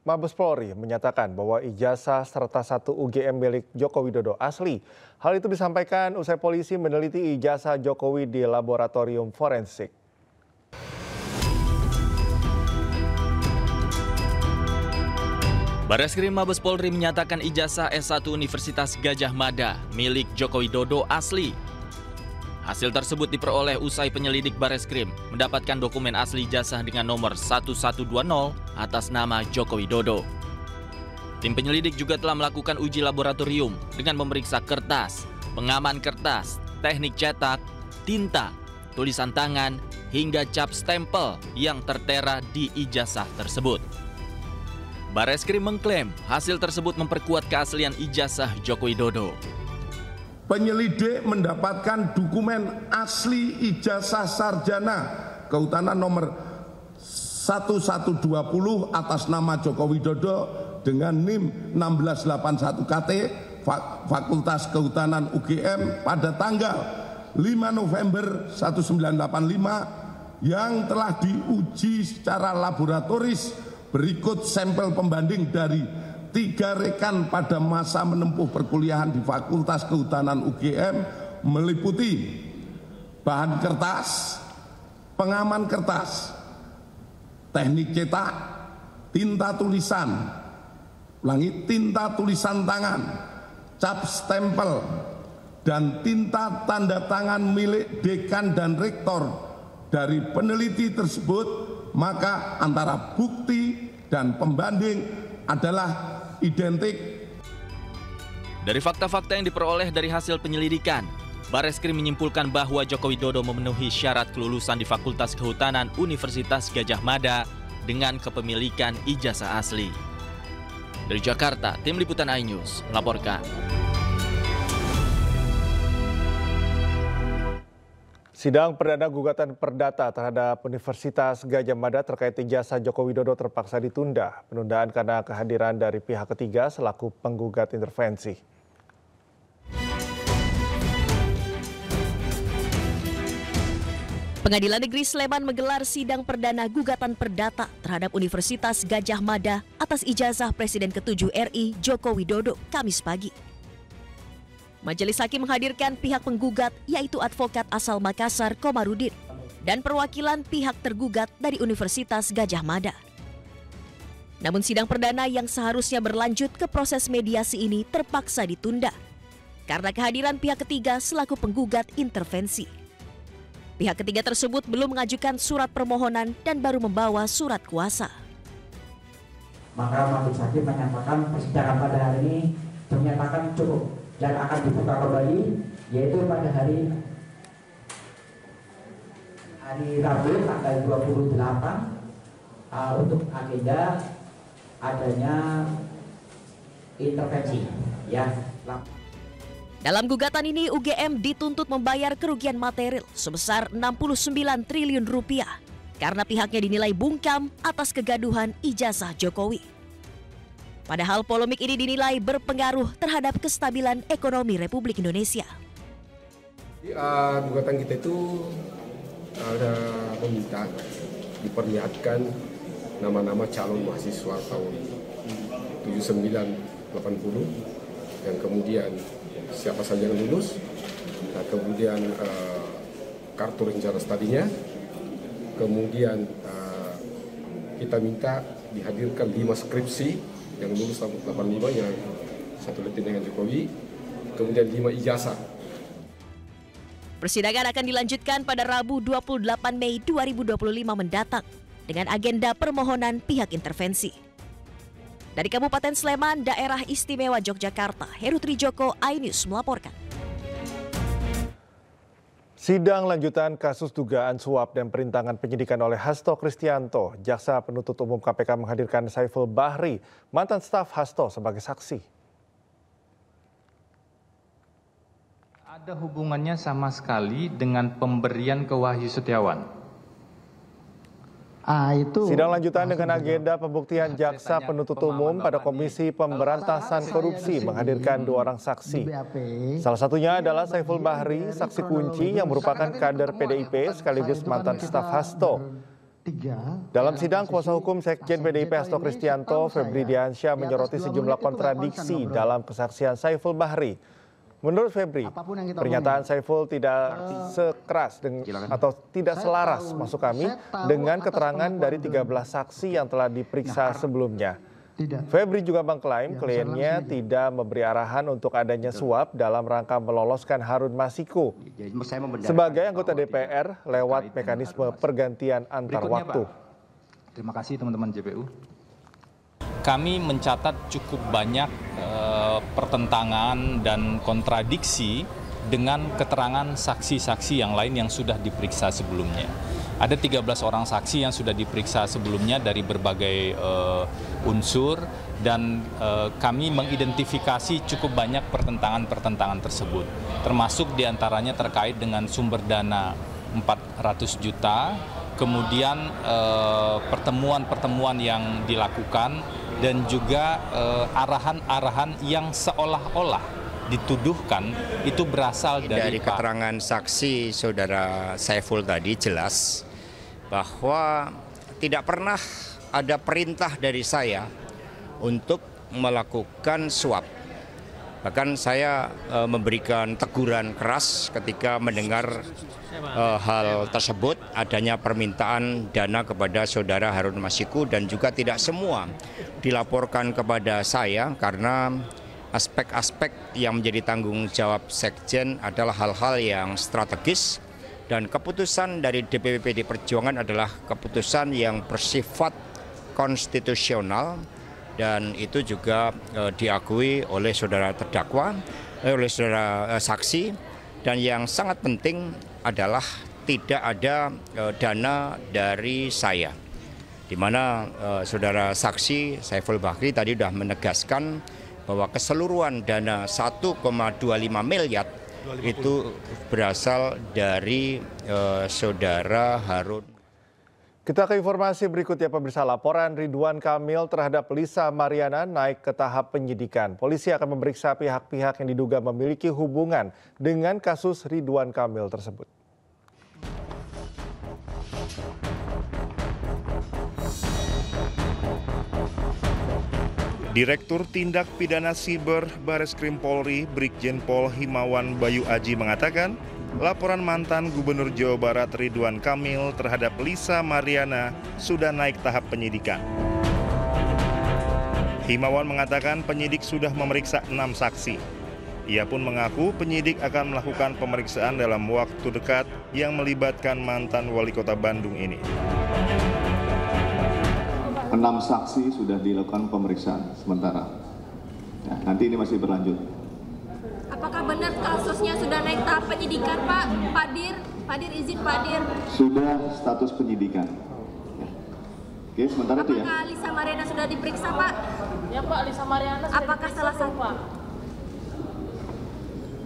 Mabes Polri menyatakan bahwa ijazah serta 1 UGM milik Joko Widodo asli. Hal itu disampaikan usai polisi meneliti ijazah Jokowi di laboratorium forensik. Bareskrim Mabes Polri menyatakan ijazah S1 Universitas Gadjah Mada milik Joko Widodo asli. Hasil tersebut diperoleh usai penyelidik Bareskrim mendapatkan dokumen asli ijazah dengan nomor 1120 atas nama Joko Widodo. Tim penyelidik juga telah melakukan uji laboratorium dengan memeriksa kertas, pengaman kertas, teknik cetak, tinta, tulisan tangan, hingga cap stempel yang tertera di ijazah tersebut. Bareskrim mengklaim hasil tersebut memperkuat keaslian ijazah Joko Widodo. penyelidik mendapatkan dokumen asli ijazah sarjana kehutanan nomor 1120 atas nama Joko Widodo dengan NIM 1681 KT Fakultas Kehutanan UGM pada tanggal 5 November 1985 yang telah diuji secara laboratoris. Berikut sampel pembanding dari 3 rekan pada masa menempuh perkuliahan di Fakultas Kehutanan UGM meliputi bahan kertas, pengaman kertas, teknik cetak, tinta tulisan, tinta tulisan tangan, cap stempel, dan tinta tanda tangan milik dekan dan rektor dari peneliti tersebut, maka antara bukti dan pembanding adalah identik. Dari fakta-fakta yang diperoleh dari hasil penyelidikan, Bareskrim menyimpulkan bahwa Joko Widodo memenuhi syarat kelulusan di Fakultas Kehutanan Universitas Gadjah Mada dengan kepemilikan ijazah asli. Dari Jakarta, Tim Liputan iNews melaporkan. Sidang perdana gugatan perdata terhadap Universitas Gadjah Mada terkait ijazah Joko Widodo terpaksa ditunda. Penundaan karena kehadiran dari pihak ketiga selaku penggugat intervensi. Pengadilan Negeri Sleman menggelar sidang perdana gugatan perdata terhadap Universitas Gadjah Mada atas ijazah Presiden ke-7 RI Joko Widodo Kamis pagi. Majelis Hakim menghadirkan pihak penggugat yaitu advokat asal Makassar Komarudin dan perwakilan pihak tergugat dari Universitas Gadjah Mada. Namun sidang perdana yang seharusnya berlanjut ke proses mediasi ini terpaksa ditunda karena kehadiran pihak ketiga selaku penggugat intervensi. Pihak ketiga tersebut belum mengajukan surat permohonan dan baru membawa surat kuasa. Maka majelis hakim menyatakan persidangan pada hari ini dinyatakan cukup dan akan dibuka kembali, yaitu pada hari Rabu tanggal 28 untuk agenda adanya intervensi. Dalam gugatan ini UGM dituntut membayar kerugian material sebesar 69 triliun rupiah karena pihaknya dinilai bungkam atas kegaduhan ijazah Jokowi. Padahal polemik ini dinilai berpengaruh terhadap kestabilan ekonomi Republik Indonesia. Gugatan kita itu ada meminta diperlihatkan nama-nama calon mahasiswa tahun 79-80 yang kemudian siapa saja yang lulus, nah, kemudian kartu rencana studinya, kemudian kita minta dihadirkan 5 skripsi yang lulus tahun 85 yang satu letin dengan Jokowi, kemudian 5 ijazah. Persidangan akan dilanjutkan pada Rabu 28 Mei 2025 mendatang dengan agenda permohonan pihak intervensi. Dari Kabupaten Sleman, Daerah Istimewa Yogyakarta, Heru Trijoko, iNews melaporkan. Sidang lanjutan kasus dugaan suap dan perintangan penyidikan oleh Hasto Kristianto. Jaksa penuntut umum KPK menghadirkan Saiful Bahri, mantan staf Hasto, sebagai saksi. Ada hubungannya sama sekali dengan pemberian ke Wahyu Setiawan. Sidang lanjutan dengan agenda pembuktian jaksa penuntut umum pada Komisi Pemberantasan Korupsi menghadirkan 2 orang saksi. Salah satunya adalah Saiful Bahri, saksi kunci yang merupakan kader PDIP sekaligus mantan staf Hasto. Dalam sidang, kuasa hukum Sekjen PDIP Hasto Kristianto, Febri Diansyah, menyoroti sejumlah kontradiksi dalam kesaksian Saiful Bahri. Menurut Febri, pernyataan Saiful tidak sekeras atau tidak selaras masuk kami dengan keterangan dari 13 saksi yang telah diperiksa sebelumnya. Febri juga mengklaim kliennya tidak memberi arahan untuk adanya suap dalam rangka meloloskan Harun Masiku sebagai anggota DPR lewat mekanisme pergantian antar waktu. Terima kasih teman-teman JPU. Kami mencatat cukup banyak pertentangan dan kontradiksi dengan keterangan saksi-saksi yang lain yang sudah diperiksa sebelumnya. Ada 13 orang saksi yang sudah diperiksa sebelumnya dari berbagai unsur dan kami mengidentifikasi cukup banyak pertentangan-pertentangan tersebut. Termasuk diantaranya terkait dengan sumber dana 400 juta, kemudian pertemuan-pertemuan yang dilakukan dan juga arahan-arahan yang seolah-olah dituduhkan itu berasal dari keterangan saksi Saudara Saiful tadi jelas bahwa tidak pernah ada perintah dari saya untuk melakukan suap. Bahkan saya memberikan teguran keras ketika mendengar hal tersebut, adanya permintaan dana kepada Saudara Harun Masiku, dan juga tidak semua dilaporkan kepada saya karena aspek-aspek yang menjadi tanggung jawab Sekjen adalah hal-hal yang strategis, dan keputusan dari DPP PD Perjuangan adalah keputusan yang bersifat konstitusional, dan itu juga diakui oleh saudara terdakwa, oleh saudara saksi, dan yang sangat penting adalah tidak ada dana dari saya, di mana saudara saksi Saiful Bahri tadi sudah menegaskan bahwa keseluruhan dana 1,25 miliar itu berasal dari saudara Harun. Kita ke informasi berikutnya, pemirsa. Laporan Ridwan Kamil terhadap Lisa Mariana naik ke tahap penyidikan. Polisi akan memeriksa pihak-pihak yang diduga memiliki hubungan dengan kasus Ridwan Kamil tersebut. Direktur Tindak Pidana Siber Bareskrim Polri, Brigjen Pol Himawan Bayu Aji mengatakan, laporan mantan Gubernur Jawa Barat Ridwan Kamil terhadap Lisa Mariana sudah naik tahap penyidikan. Himawan mengatakan penyidik sudah memeriksa 6 saksi. Ia pun mengaku penyidik akan melakukan pemeriksaan dalam waktu dekat yang melibatkan mantan Wali Kota Bandung ini. 6 saksi sudah dilakukan pemeriksaan sementara. Ya, nanti ini masih berlanjut. Apakah benar kasusnya sudah naik tahap penyidikan, Pak? Pak Dir izin Pak Dir. Sudah status penyidikan. Ya. Oke, sementara itu ya. Apakah Lisa Mariana sudah diperiksa, Pak? Ya Pak, Lisa Mariana sudah apakah diperiksa, salah satu, Pak?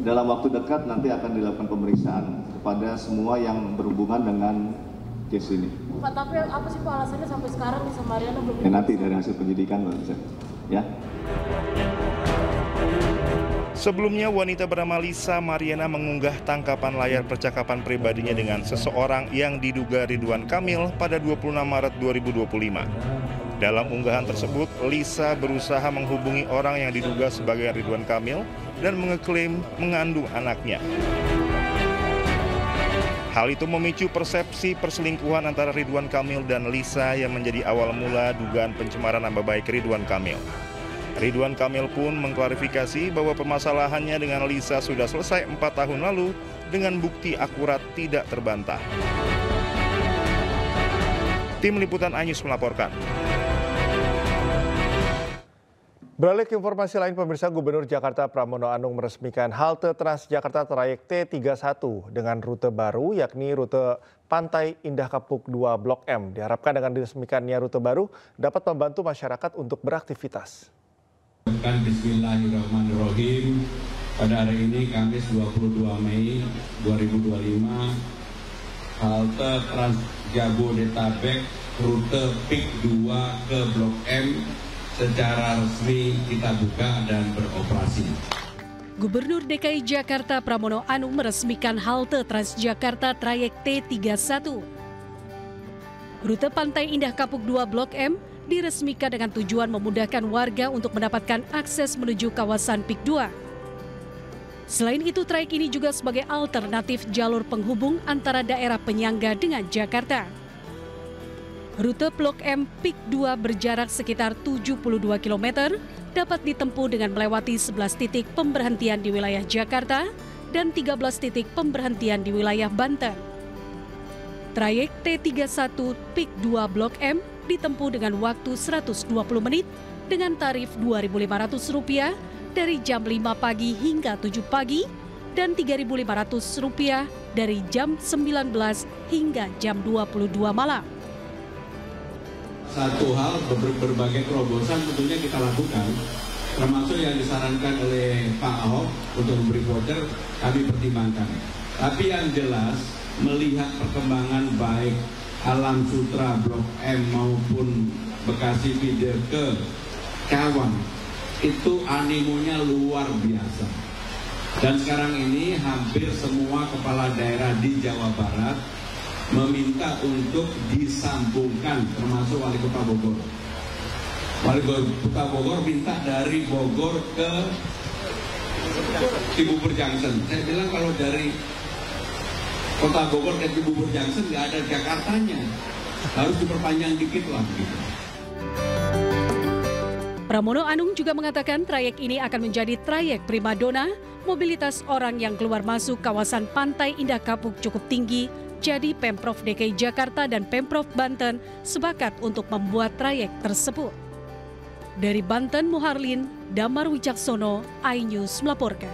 Dalam waktu dekat nanti akan dilakukan pemeriksaan kepada semua yang berhubungan dengan case ini. Pak, tapi apa sih Pak alasannya sampai sekarang Lisa Mariana belum? Ya, nanti dari hasil penyidikan bisa. Ya. Sebelumnya, wanita bernama Lisa Mariana mengunggah tangkapan layar percakapan pribadinya dengan seseorang yang diduga Ridwan Kamil pada 26 Maret 2025. Dalam unggahan tersebut, Lisa berusaha menghubungi orang yang diduga sebagai Ridwan Kamil dan mengeklaim mengandung anaknya. Hal itu memicu persepsi perselingkuhan antara Ridwan Kamil dan Lisa yang menjadi awal mula dugaan pencemaran nama baik Ridwan Kamil. Ridwan Kamil pun mengklarifikasi bahwa permasalahannya dengan Lisa sudah selesai 4 tahun lalu dengan bukti akurat tidak terbantah. Tim Liputan iNews melaporkan. Beralih ke informasi lain, pemirsa, Gubernur Jakarta Pramono Anung meresmikan halte Transjakarta trayek T31 dengan rute baru, yakni rute Pantai Indah Kapuk 2 Blok M. Diharapkan dengan diresmikannya rute baru dapat membantu masyarakat untuk beraktivitas. Bismillahirrahmanirrahim. Pada hari ini Kamis 22 Mei 2025, halte Transjabodetabek rute PIK 2 ke Blok M secara resmi kita buka dan beroperasi. Gubernur DKI Jakarta Pramono Anung meresmikan halte Transjakarta trayek T31. Rute Pantai Indah Kapuk 2 Blok M diresmikan dengan tujuan memudahkan warga untuk mendapatkan akses menuju kawasan PIK 2. Selain itu, trayek ini juga sebagai alternatif jalur penghubung antara daerah penyangga dengan Jakarta. Rute Blok M PIK 2 berjarak sekitar 72 km dapat ditempuh dengan melewati 11 titik pemberhentian di wilayah Jakarta dan 13 titik pemberhentian di wilayah Banten. Trayek T31 PIK 2 Blok M ditempuh dengan waktu 120 menit dengan tarif Rp2.500 dari jam 5 pagi hingga 7 pagi dan Rp3.500 dari jam 19 hingga jam 22 malam. Satu hal, berbagai terobosan tentunya kita lakukan, termasuk yang disarankan oleh Pak Ahok untuk memberi voucher, kami pertimbangkan. Tapi yang jelas, melihat perkembangan baik Alam Sutra, Blok M maupun Bekasi Feeder ke Cawang, itu animonya luar biasa. Dan sekarang ini hampir semua kepala daerah di Jawa Barat meminta untuk disambungkan, termasuk Wali Kota Bogor. Wali Kota Bogor minta dari Bogor ke Cibubur Junction. Saya bilang kalau dari Kota Bogor ke Cibubur Junction nggak ada Jakartanya, harus diperpanjang dikit lah gitu. Pramono Anung juga mengatakan trayek ini akan menjadi trayek primadona. Mobilitas orang yang keluar masuk kawasan Pantai Indah Kapuk cukup tinggi, jadi Pemprov DKI Jakarta dan Pemprov Banten sepakat untuk membuat trayek tersebut. Dari Banten, Muharlin, Damar Wicaksono, iNews melaporkan.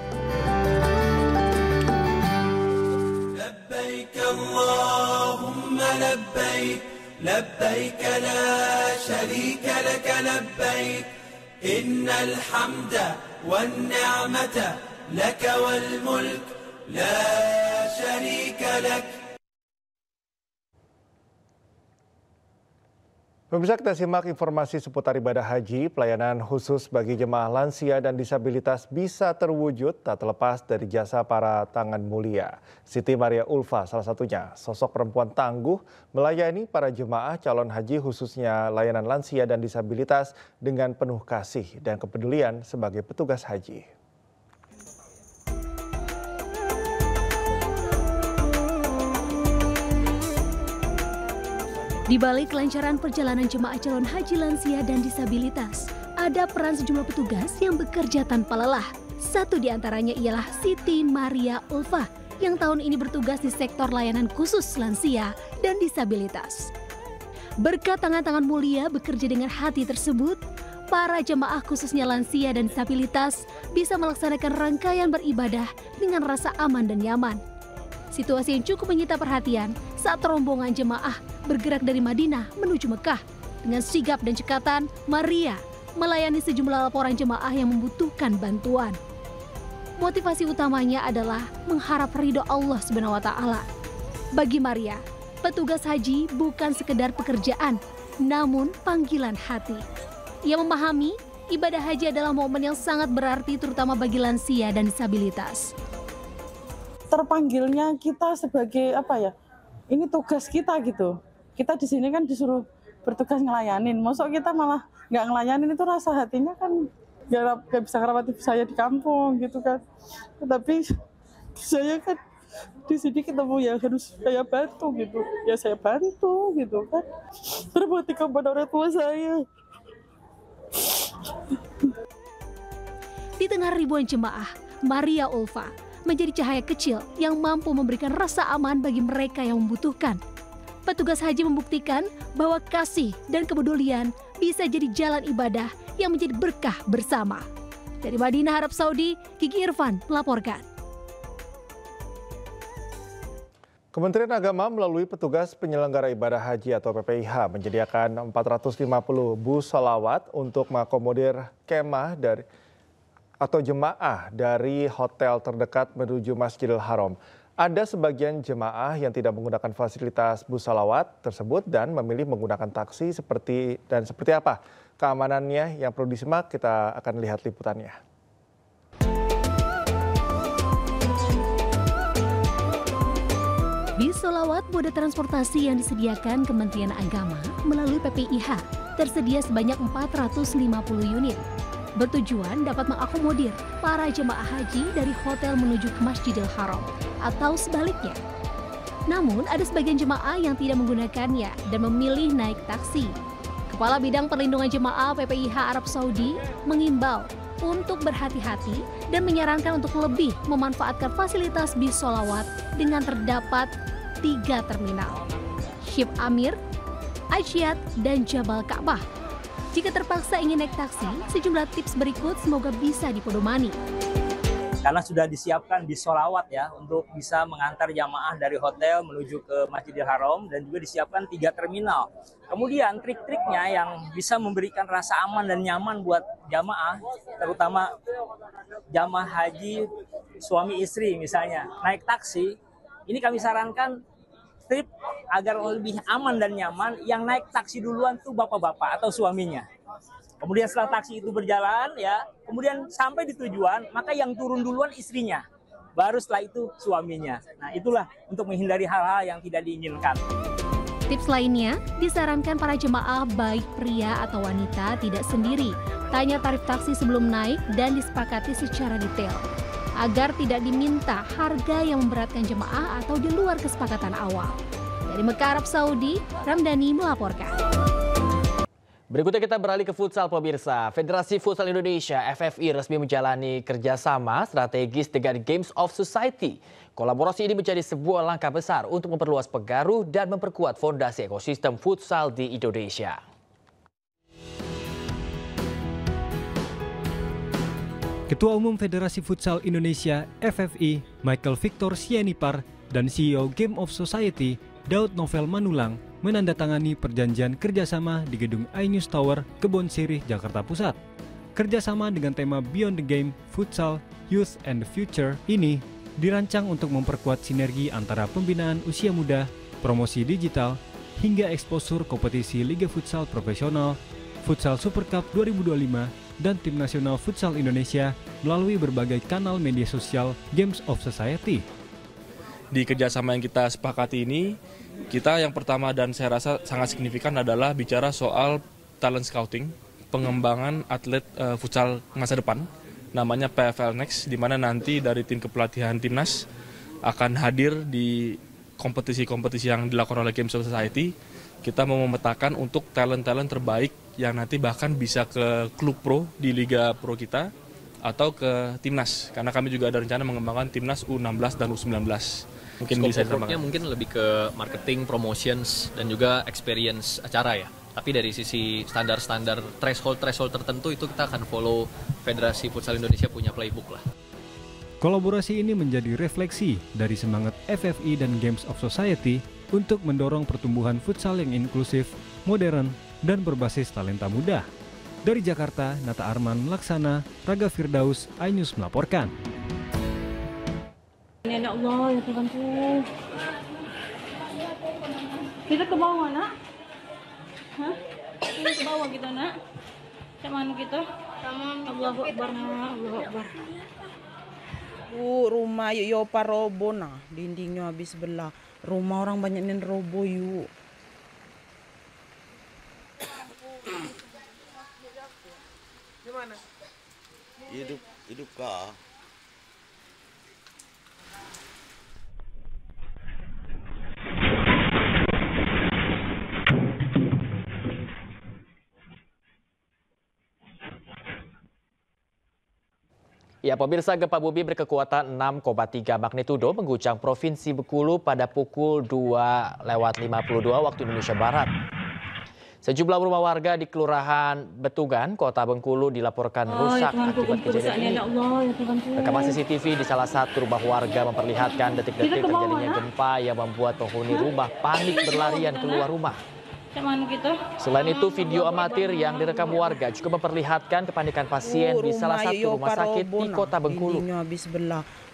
Labbaik Allahumma labbaik, labbaik la syarika laka labbaik, innal hamda wan ni'mata laka wal mulk la syarika lak. Pemirsa, kita simak informasi seputar ibadah haji. Pelayanan khusus bagi jemaah lansia dan disabilitas bisa terwujud tak terlepas dari jasa para tangan mulia. Siti Maria Ulfa salah satunya, sosok perempuan tangguh melayani para jemaah calon haji khususnya layanan lansia dan disabilitas dengan penuh kasih dan kepedulian sebagai petugas haji. Di balik kelancaran perjalanan jemaah calon haji lansia dan disabilitas, ada peran sejumlah petugas yang bekerja tanpa lelah. Satu di antaranya ialah Siti Maria Ulfa yang tahun ini bertugas di sektor layanan khusus lansia dan disabilitas. Berkat tangan-tangan mulia bekerja dengan hati tersebut, para jemaah khususnya lansia dan disabilitas bisa melaksanakan rangkaian beribadah dengan rasa aman dan nyaman. Situasi yang cukup menyita perhatian saat rombongan jemaah bergerak dari Madinah menuju Mekah. Dengan sigap dan cekatan, Maria melayani sejumlah laporan jemaah yang membutuhkan bantuan. Motivasi utamanya adalah mengharap ridho Allah SWT. Bagi Maria, petugas haji bukan sekedar pekerjaan, namun panggilan hati. Ia memahami ibadah haji adalah momen yang sangat berarti terutama bagi lansia dan disabilitas. Terpanggilnya kita sebagai ini tugas kita gitu. Kita di sini kan disuruh bertugas ngelayanin. Masa kita malah nggak ngelayanin, itu rasa hatinya kan nggak bisa ngerawat saya di kampung gitu kan. Tapi saya kan di sini ketemu yang harus saya bantu gitu. Ya saya bantu gitu kan. Berbakti kepada orang tua saya. Di tengah ribuan jemaah, Maria Ulfa menjadi cahaya kecil yang mampu memberikan rasa aman bagi mereka yang membutuhkan. Petugas haji membuktikan bahwa kasih dan kepedulian bisa jadi jalan ibadah yang menjadi berkah bersama. Dari Madinah, Arab Saudi, Gigi Irfan melaporkan. Kementerian Agama melalui petugas penyelenggara ibadah haji atau PPIH menyediakan 450 bus sholawat untuk mengakomodir kemah atau jemaah dari hotel terdekat menuju Masjidil Haram. Ada sebagian jemaah yang tidak menggunakan fasilitas bus sholawat tersebut dan memilih menggunakan taksi seperti apa keamanannya yang perlu disimak. Kita akan lihat liputannya. Bis sholawat moda transportasi yang disediakan Kementerian Agama melalui PPIH tersedia sebanyak 450 unit. Bertujuan dapat mengakomodir para jemaah haji dari hotel menuju ke Masjidil Haram atau sebaliknya. Namun ada sebagian jemaah yang tidak menggunakannya dan memilih naik taksi. Kepala Bidang Perlindungan Jemaah PPIH Arab Saudi mengimbau untuk berhati-hati dan menyarankan untuk lebih memanfaatkan fasilitas bis sholawat dengan terdapat 3 terminal, Ship Amir, Ajiat, dan Jabal Ka'bah. Jika terpaksa ingin naik taksi, sejumlah tips berikut semoga bisa dipedomani. karena sudah disiapkan bis sholawat ya untuk bisa mengantar jamaah dari hotel menuju ke Masjidil Haram, dan juga disiapkan 3 terminal. Kemudian trik-triknya yang bisa memberikan rasa aman dan nyaman buat jamaah, terutama jamaah haji suami istri misalnya naik taksi, ini kami sarankan trip agar lebih aman dan nyaman, yang naik taksi duluan tuh bapak-bapak atau suaminya. Kemudian setelah taksi itu berjalan ya, kemudian sampai di tujuan, maka yang turun duluan istrinya, baru setelah itu suaminya. Nah, itulah untuk menghindari hal-hal yang tidak diinginkan. Tips lainnya, disarankan para jemaah baik pria atau wanita tidak sendiri. Tanya tarif taksi sebelum naik dan disepakati secara detail, agar tidak diminta harga yang memberatkan jemaah atau di luar kesepakatan awal. Dari Mekah, Arab Saudi, Ramdhani melaporkan. Berikutnya kita beralih ke futsal pemirsa. Federasi Futsal Indonesia (FFI) resmi menjalani kerjasama strategis dengan Games of Society. Kolaborasi ini menjadi sebuah langkah besar untuk memperluas pengaruh dan memperkuat fondasi ekosistem futsal di Indonesia. Ketua Umum Federasi Futsal Indonesia (FFI) Michael Victor Sianipar dan CEO Game of Society Daud Novel Manulang menandatangani perjanjian kerjasama di gedung iNews Tower, Kebon Sirih, Jakarta Pusat. Kerjasama dengan tema Beyond the Game, Futsal, Youth and the Future ini dirancang untuk memperkuat sinergi antara pembinaan usia muda, promosi digital, hingga eksposur kompetisi Liga Futsal Profesional, Futsal Super Cup 2025, dan Tim Nasional Futsal Indonesia melalui berbagai kanal media sosial Games of Society. Di kerjasama yang kita sepakati ini, kita yang pertama dan saya rasa sangat signifikan adalah bicara soal talent scouting, pengembangan atlet futsal masa depan, namanya PFL Next, di mana nanti dari tim kepelatihan timnas akan hadir di kompetisi-kompetisi yang dilakukan oleh Games of Society. Kita mau memetakan untuk talent-talent terbaik yang nanti bahkan bisa ke klub pro di Liga Pro kita atau ke timnas, karena kami juga ada rencana mengembangkan timnas U16 dan U19. Mungkin bisa ditambahkan. Mungkin lebih ke marketing, promotions, dan juga experience acara ya. Tapi dari sisi standar-standar threshold tertentu itu kita akan follow Federasi Futsal Indonesia punya playbook lah. Kolaborasi ini menjadi refleksi dari semangat FFI dan Games of Society untuk mendorong pertumbuhan futsal yang inklusif, modern, dan berbasis talenta muda. Dari Jakarta, Nata Arman Laksana, Raga Firdaus, iNews melaporkan. Ya Allah, ya Tuhanku. Kita ke bawah, nak? Hah? Kita ke bawah kita, nak? Cak mana kita? Allahu Akbar, Allahu Akbar. Rumah yuk robo nah, dindingnya habis sebelah. Rumah orang banyak yang robo yuk. Gimana? Hidup kah? Ya, pemirsa, gempa bumi berkekuatan 6,3 magnitudo mengguncang Provinsi Bengkulu pada pukul 2:52 waktu Indonesia Barat. Sejumlah rumah warga di Kelurahan Betugan, Kota Bengkulu dilaporkan rusak akibat kejadian ini. Rekaman CCTV di salah satu rumah warga memperlihatkan detik-detik terjadinya gempa yang membuat penghuni rumah panik berlarian keluar rumah. Selain itu, video amatir yang direkam warga juga memperlihatkan kepanikan pasien di salah satu rumah sakit di Kota Bengkulu.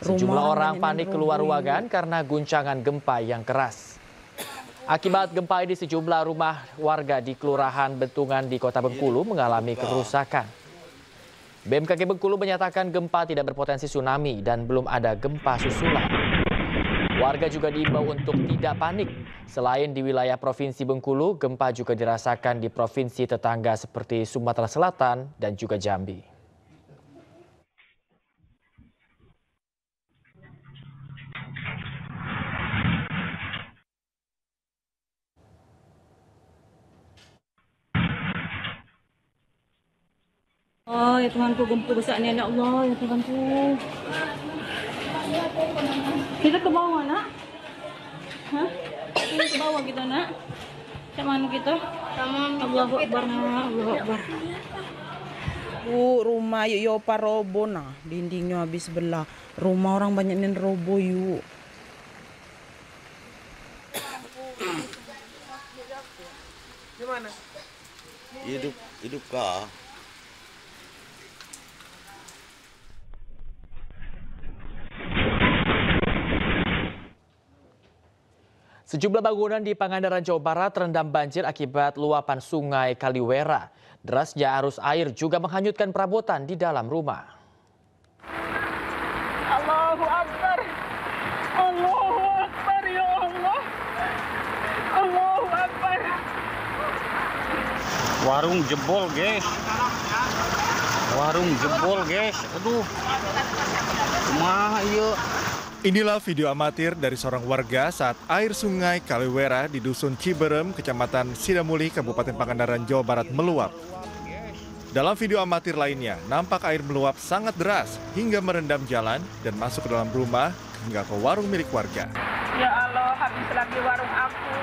Sejumlah orang panik keluar ruangan karena guncangan gempa yang keras. Akibat gempa ini, sejumlah rumah warga di Kelurahan Betungan di Kota Bengkulu mengalami kerusakan. BMKG Bengkulu menyatakan gempa tidak berpotensi tsunami dan belum ada gempa susulan. Warga juga diimbau untuk tidak panik. Selain di wilayah Provinsi Bengkulu, gempa juga dirasakan di provinsi tetangga seperti Sumatera Selatan dan juga Jambi. Oh ya Tuhanku, gempa besarnya ya Allah, ya Tuhanku. Kita ke bawah, nak? Hah? Kita ke bawah kita, nak? Cak mana kita? Allahu Akbar, Allahu Akbar. Yuk, rumah yuk roboh nah, dindingnya habis belah. Rumah orang banyak yang roboh yuk. Gimana? Hidup kah? Sejumlah bangunan di Pangandaran, Jawa Barat terendam banjir akibat luapan Sungai Kaliwera. Derasnya arus air juga menghanyutkan perabotan di dalam rumah. Allahu Akbar. Allahu Akbar ya Allah. Allahu Akbar. Warung jebol, guys. Warung jebol, guys. Aduh. Kumaha ieu? Inilah video amatir dari seorang warga saat air Sungai Kaliwera di Dusun Ciberem, Kecamatan Sidamuli, Kabupaten Pangandaran, Jawa Barat meluap. Dalam video amatir lainnya, nampak air meluap sangat deras hingga merendam jalan dan masuk ke dalam rumah hingga ke warung milik warga. Ya Allah, habis lagi warung aku.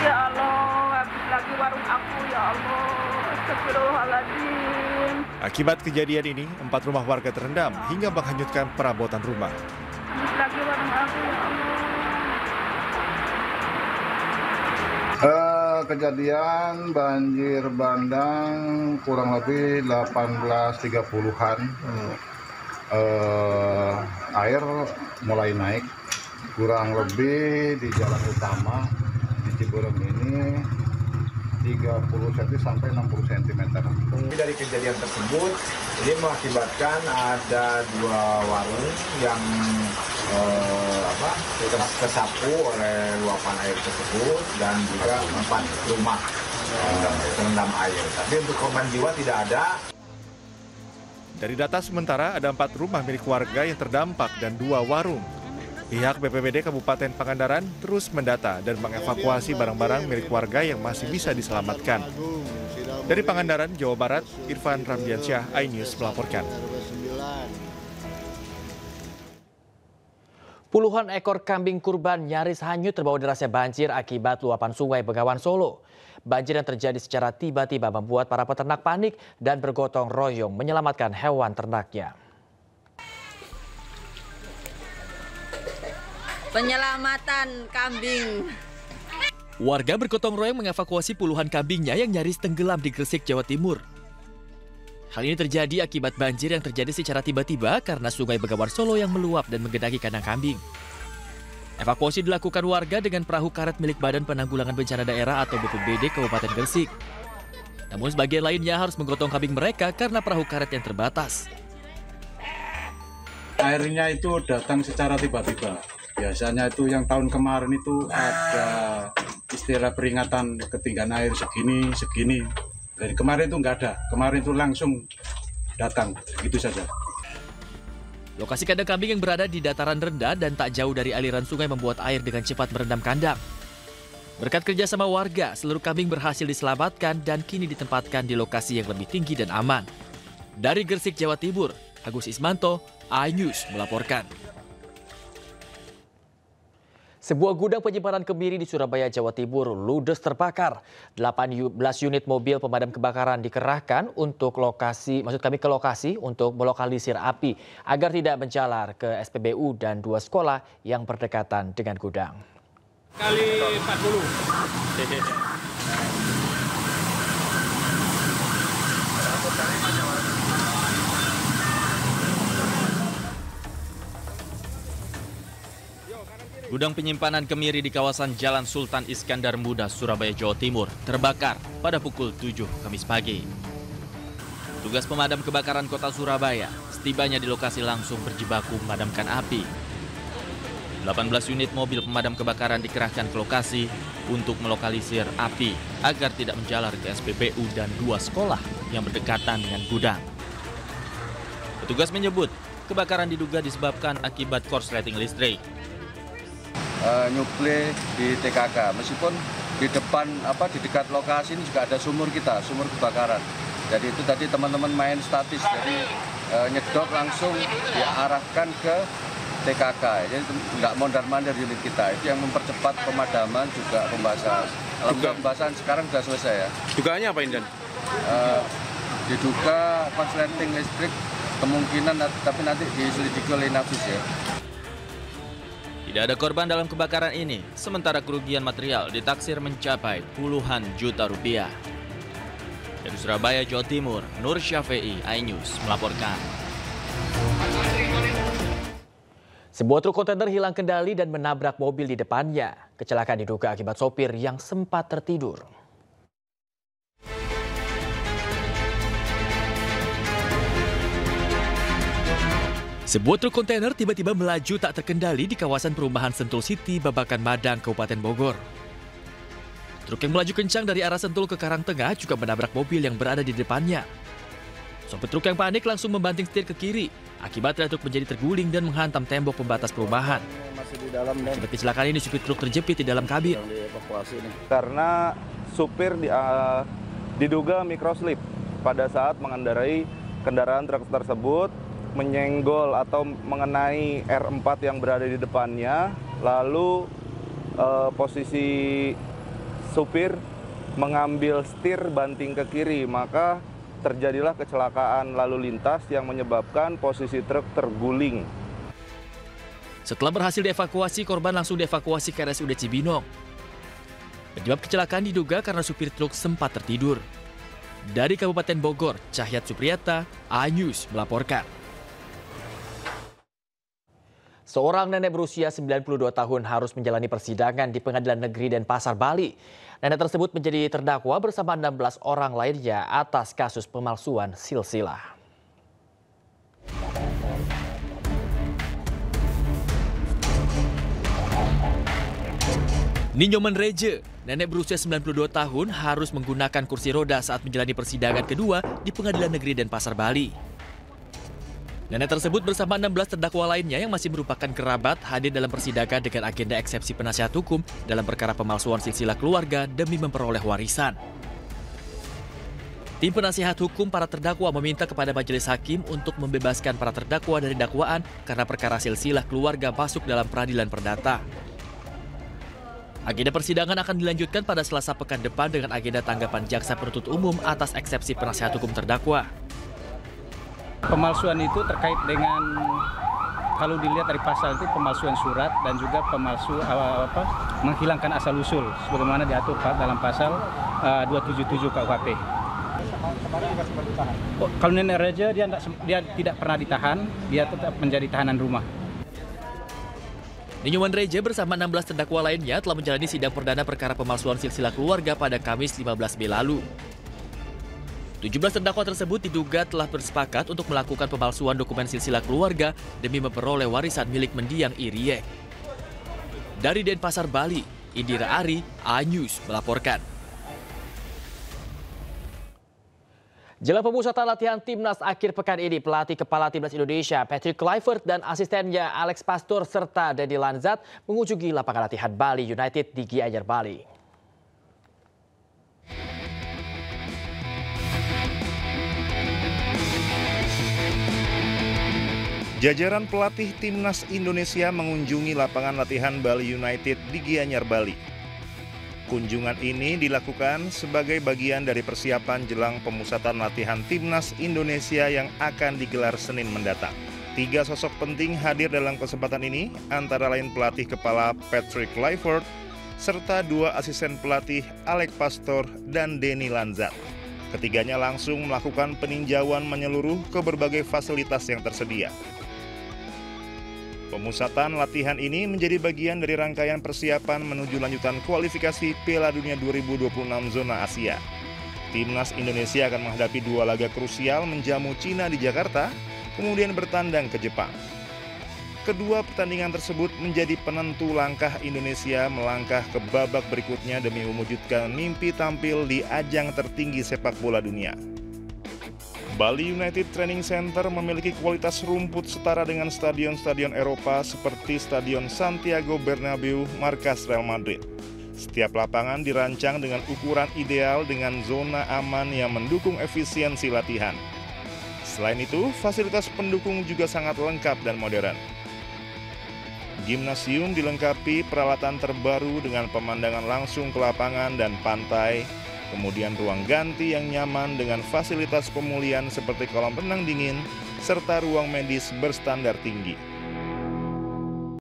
Ya Allah, habis lagi warung aku, ya Allah. Astagfirullahaladzim. Akibat kejadian ini, 4 rumah warga terendam hingga menghanyutkan perabotan rumah. Habis lagi warung aku, ya Allah. Kejadian banjir bandang kurang lebih 18.30-an. Air mulai naik kurang lebih di jalan utama di Ciberem ini 30 cm sampai 60 cm. Dari kejadian tersebut, ini mengakibatkan ada 2 warung yang tersapu oleh luapan air tersebut dan juga 4 rumah terendam air. Tapi untuk korban jiwa tidak ada. Dari data sementara ada 4 rumah milik warga yang terdampak dan 2 warung. Pihak BPBD Kabupaten Pangandaran terus mendata dan mengevakuasi barang-barang milik warga yang masih bisa diselamatkan. Dari Pangandaran, Jawa Barat, Irfan Ramdiansyah, iNews melaporkan. Puluhan ekor kambing kurban nyaris hanyut terbawa derasnya banjir akibat luapan Sungai Begawan, Solo. Banjir yang terjadi secara tiba-tiba membuat para peternak panik dan bergotong royong menyelamatkan hewan ternaknya. Penyelamatan kambing. Warga bergotong royong mengevakuasi puluhan kambingnya yang nyaris tenggelam di Gresik, Jawa Timur. Hal ini terjadi akibat banjir yang terjadi secara tiba-tiba karena Sungai Begawan, Solo yang meluap dan menggenangi kandang kambing. Evakuasi dilakukan warga dengan perahu karet milik Badan Penanggulangan Bencana Daerah atau BPBD Kabupaten Gresik. Namun sebagian lainnya harus menggotong kambing mereka karena perahu karet yang terbatas. Airnya itu datang secara tiba-tiba. Biasanya itu yang tahun kemarin itu ada istilah peringatan ketinggian air segini. Dari kemarin itu nggak ada. Kemarin itu langsung datang, gitu saja. Lokasi kandang kambing yang berada di dataran rendah dan tak jauh dari aliran sungai membuat air dengan cepat merendam kandang. Berkat kerjasama warga, seluruh kambing berhasil diselamatkan dan kini ditempatkan di lokasi yang lebih tinggi dan aman. Dari Gresik, Jawa Timur, Agus Ismanto, iNews melaporkan. Sebuah gudang penyimpanan kemiri di Surabaya, Jawa Timur ludes terbakar. 18 unit mobil pemadam kebakaran dikerahkan untuk ke lokasi untuk melokalisir api agar tidak menjalar ke SPBU dan 2 sekolah yang berdekatan dengan gudang. Kali 40. Gudang penyimpanan kemiri di kawasan Jalan Sultan Iskandar Muda, Surabaya, Jawa Timur terbakar pada pukul 7 Kamis pagi. Tugas pemadam kebakaran kota Surabaya setibanya di lokasi langsung berjibaku memadamkan api. 18 unit mobil pemadam kebakaran dikerahkan ke lokasi untuk melokalisir api agar tidak menjalar ke SPBU dan 2 sekolah yang berdekatan dengan gudang. Petugas menyebut kebakaran diduga disebabkan akibat korsleting listrik. Nyuplai di TKK, meskipun di depan di dekat lokasi ini juga ada sumur kebakaran. Jadi itu tadi teman-teman main statis, jadi nyedot langsung diarahkan ke TKK. Jadi nggak mondar-mandir unit kita, itu yang mempercepat pemadaman juga pembasahan. Alhamdulillah pembahasan sekarang sudah selesai ya. Dugaannya apa ini, Dan? Diduga konsleting listrik kemungkinan, tapi nanti diselidiki oleh Inafis ya. Tidak ada korban dalam kebakaran ini, sementara kerugian material ditaksir mencapai puluhan juta rupiah. Dari Surabaya, Jawa Timur, Nur Syafei, iNews melaporkan. Sebuah truk kontainer hilang kendali dan menabrak mobil di depannya. Kecelakaan diduga akibat sopir yang sempat tertidur. Sebuah truk kontainer tiba-tiba melaju tak terkendali di kawasan perumahan Sentul City, Babakan Madang, Kabupaten Bogor. Truk yang melaju kencang dari arah Sentul ke Karangtengah juga menabrak mobil yang berada di depannya. Sopir truk yang panik langsung membanting setir ke kiri. Akibatnya truk menjadi terguling dan menghantam tembok pembatas perumahan. Akibat kecelakaan ini, supir truk terjepit di dalam kabin. Karena supir diduga microslip pada saat mengendarai kendaraan truk tersebut, menyenggol atau mengenai R4 yang berada di depannya, lalu posisi supir mengambil setir banting ke kiri, maka terjadilah kecelakaan lalu lintas yang menyebabkan posisi truk terguling. Setelah berhasil dievakuasi, korban langsung dievakuasi ke RSUD Cibinong. Penyebab kecelakaan diduga karena supir truk sempat tertidur. Dari Kabupaten Bogor, Cahyat Supriyata, iNews melaporkan. Seorang nenek berusia 92 tahun harus menjalani persidangan di Pengadilan Negeri Denpasar, Bali. Nenek tersebut menjadi terdakwa bersama 16 orang lainnya atas kasus pemalsuan silsilah. Ninyoman Reje, nenek berusia 92 tahun harus menggunakan kursi roda saat menjalani persidangan kedua di Pengadilan Negeri Denpasar, Bali. Nenek tersebut bersama 16 terdakwa lainnya yang masih merupakan kerabat hadir dalam persidangan dengan agenda eksepsi penasihat hukum dalam perkara pemalsuan silsilah keluarga demi memperoleh warisan. Tim penasihat hukum para terdakwa meminta kepada majelis hakim untuk membebaskan para terdakwa dari dakwaan karena perkara silsilah keluarga masuk dalam peradilan perdata. Agenda persidangan akan dilanjutkan pada Selasa pekan depan dengan agenda tanggapan jaksa penuntut umum atas eksepsi penasihat hukum terdakwa. Pemalsuan itu terkait dengan, kalau dilihat dari pasal itu, pemalsuan surat dan juga menghilangkan asal-usul sebagaimana diatur dalam pasal 277 KUHP. Kalau nenek Reja dia tidak pernah ditahan, dia tetap menjadi tahanan rumah. Ninyoman Reja bersama 16 terdakwa lainnya telah menjalani sidang perdana perkara pemalsuan silsilah keluarga pada Kamis 15 Mei lalu. 17 terdakwa tersebut diduga telah bersepakat untuk melakukan pemalsuan dokumen silsilah keluarga demi memperoleh warisan milik mendiang Iriek. Dari Denpasar, Bali, Indira Ari, iNews melaporkan. Jelang pemusatan latihan timnas akhir pekan ini, pelatih kepala timnas Indonesia Patrick Kluivert dan asistennya Alex Pastoor serta Denny Lanzat mengunjungi lapangan latihan Bali United di Gianyar, Bali. Jajaran pelatih timnas Indonesia mengunjungi lapangan latihan Bali United di Gianyar, Bali. Kunjungan ini dilakukan sebagai bagian dari persiapan jelang pemusatan latihan timnas Indonesia yang akan digelar Senin mendatang. 3 sosok penting hadir dalam kesempatan ini, antara lain pelatih kepala Patrick Kluivert, serta 2 asisten pelatih Alex Pastoor dan Denny Lanzat. Ketiganya langsung melakukan peninjauan menyeluruh ke berbagai fasilitas yang tersedia. Pemusatan latihan ini menjadi bagian dari rangkaian persiapan menuju lanjutan kualifikasi Piala Dunia 2026 zona Asia. Timnas Indonesia akan menghadapi 2 laga krusial menjamu Cina di Jakarta, kemudian bertandang ke Jepang. Kedua pertandingan tersebut menjadi penentu langkah Indonesia melangkah ke babak berikutnya demi mewujudkan mimpi tampil di ajang tertinggi sepak bola dunia. Bali United Training Center memiliki kualitas rumput setara dengan stadion-stadion Eropa seperti Stadion Santiago Bernabeu, markas Real Madrid. Setiap lapangan dirancang dengan ukuran ideal dengan zona aman yang mendukung efisiensi latihan. Selain itu, fasilitas pendukung juga sangat lengkap dan modern. Gimnasium dilengkapi peralatan terbaru dengan pemandangan langsung ke lapangan dan pantai, kemudian ruang ganti yang nyaman dengan fasilitas pemulihan seperti kolam renang dingin, serta ruang medis berstandar tinggi.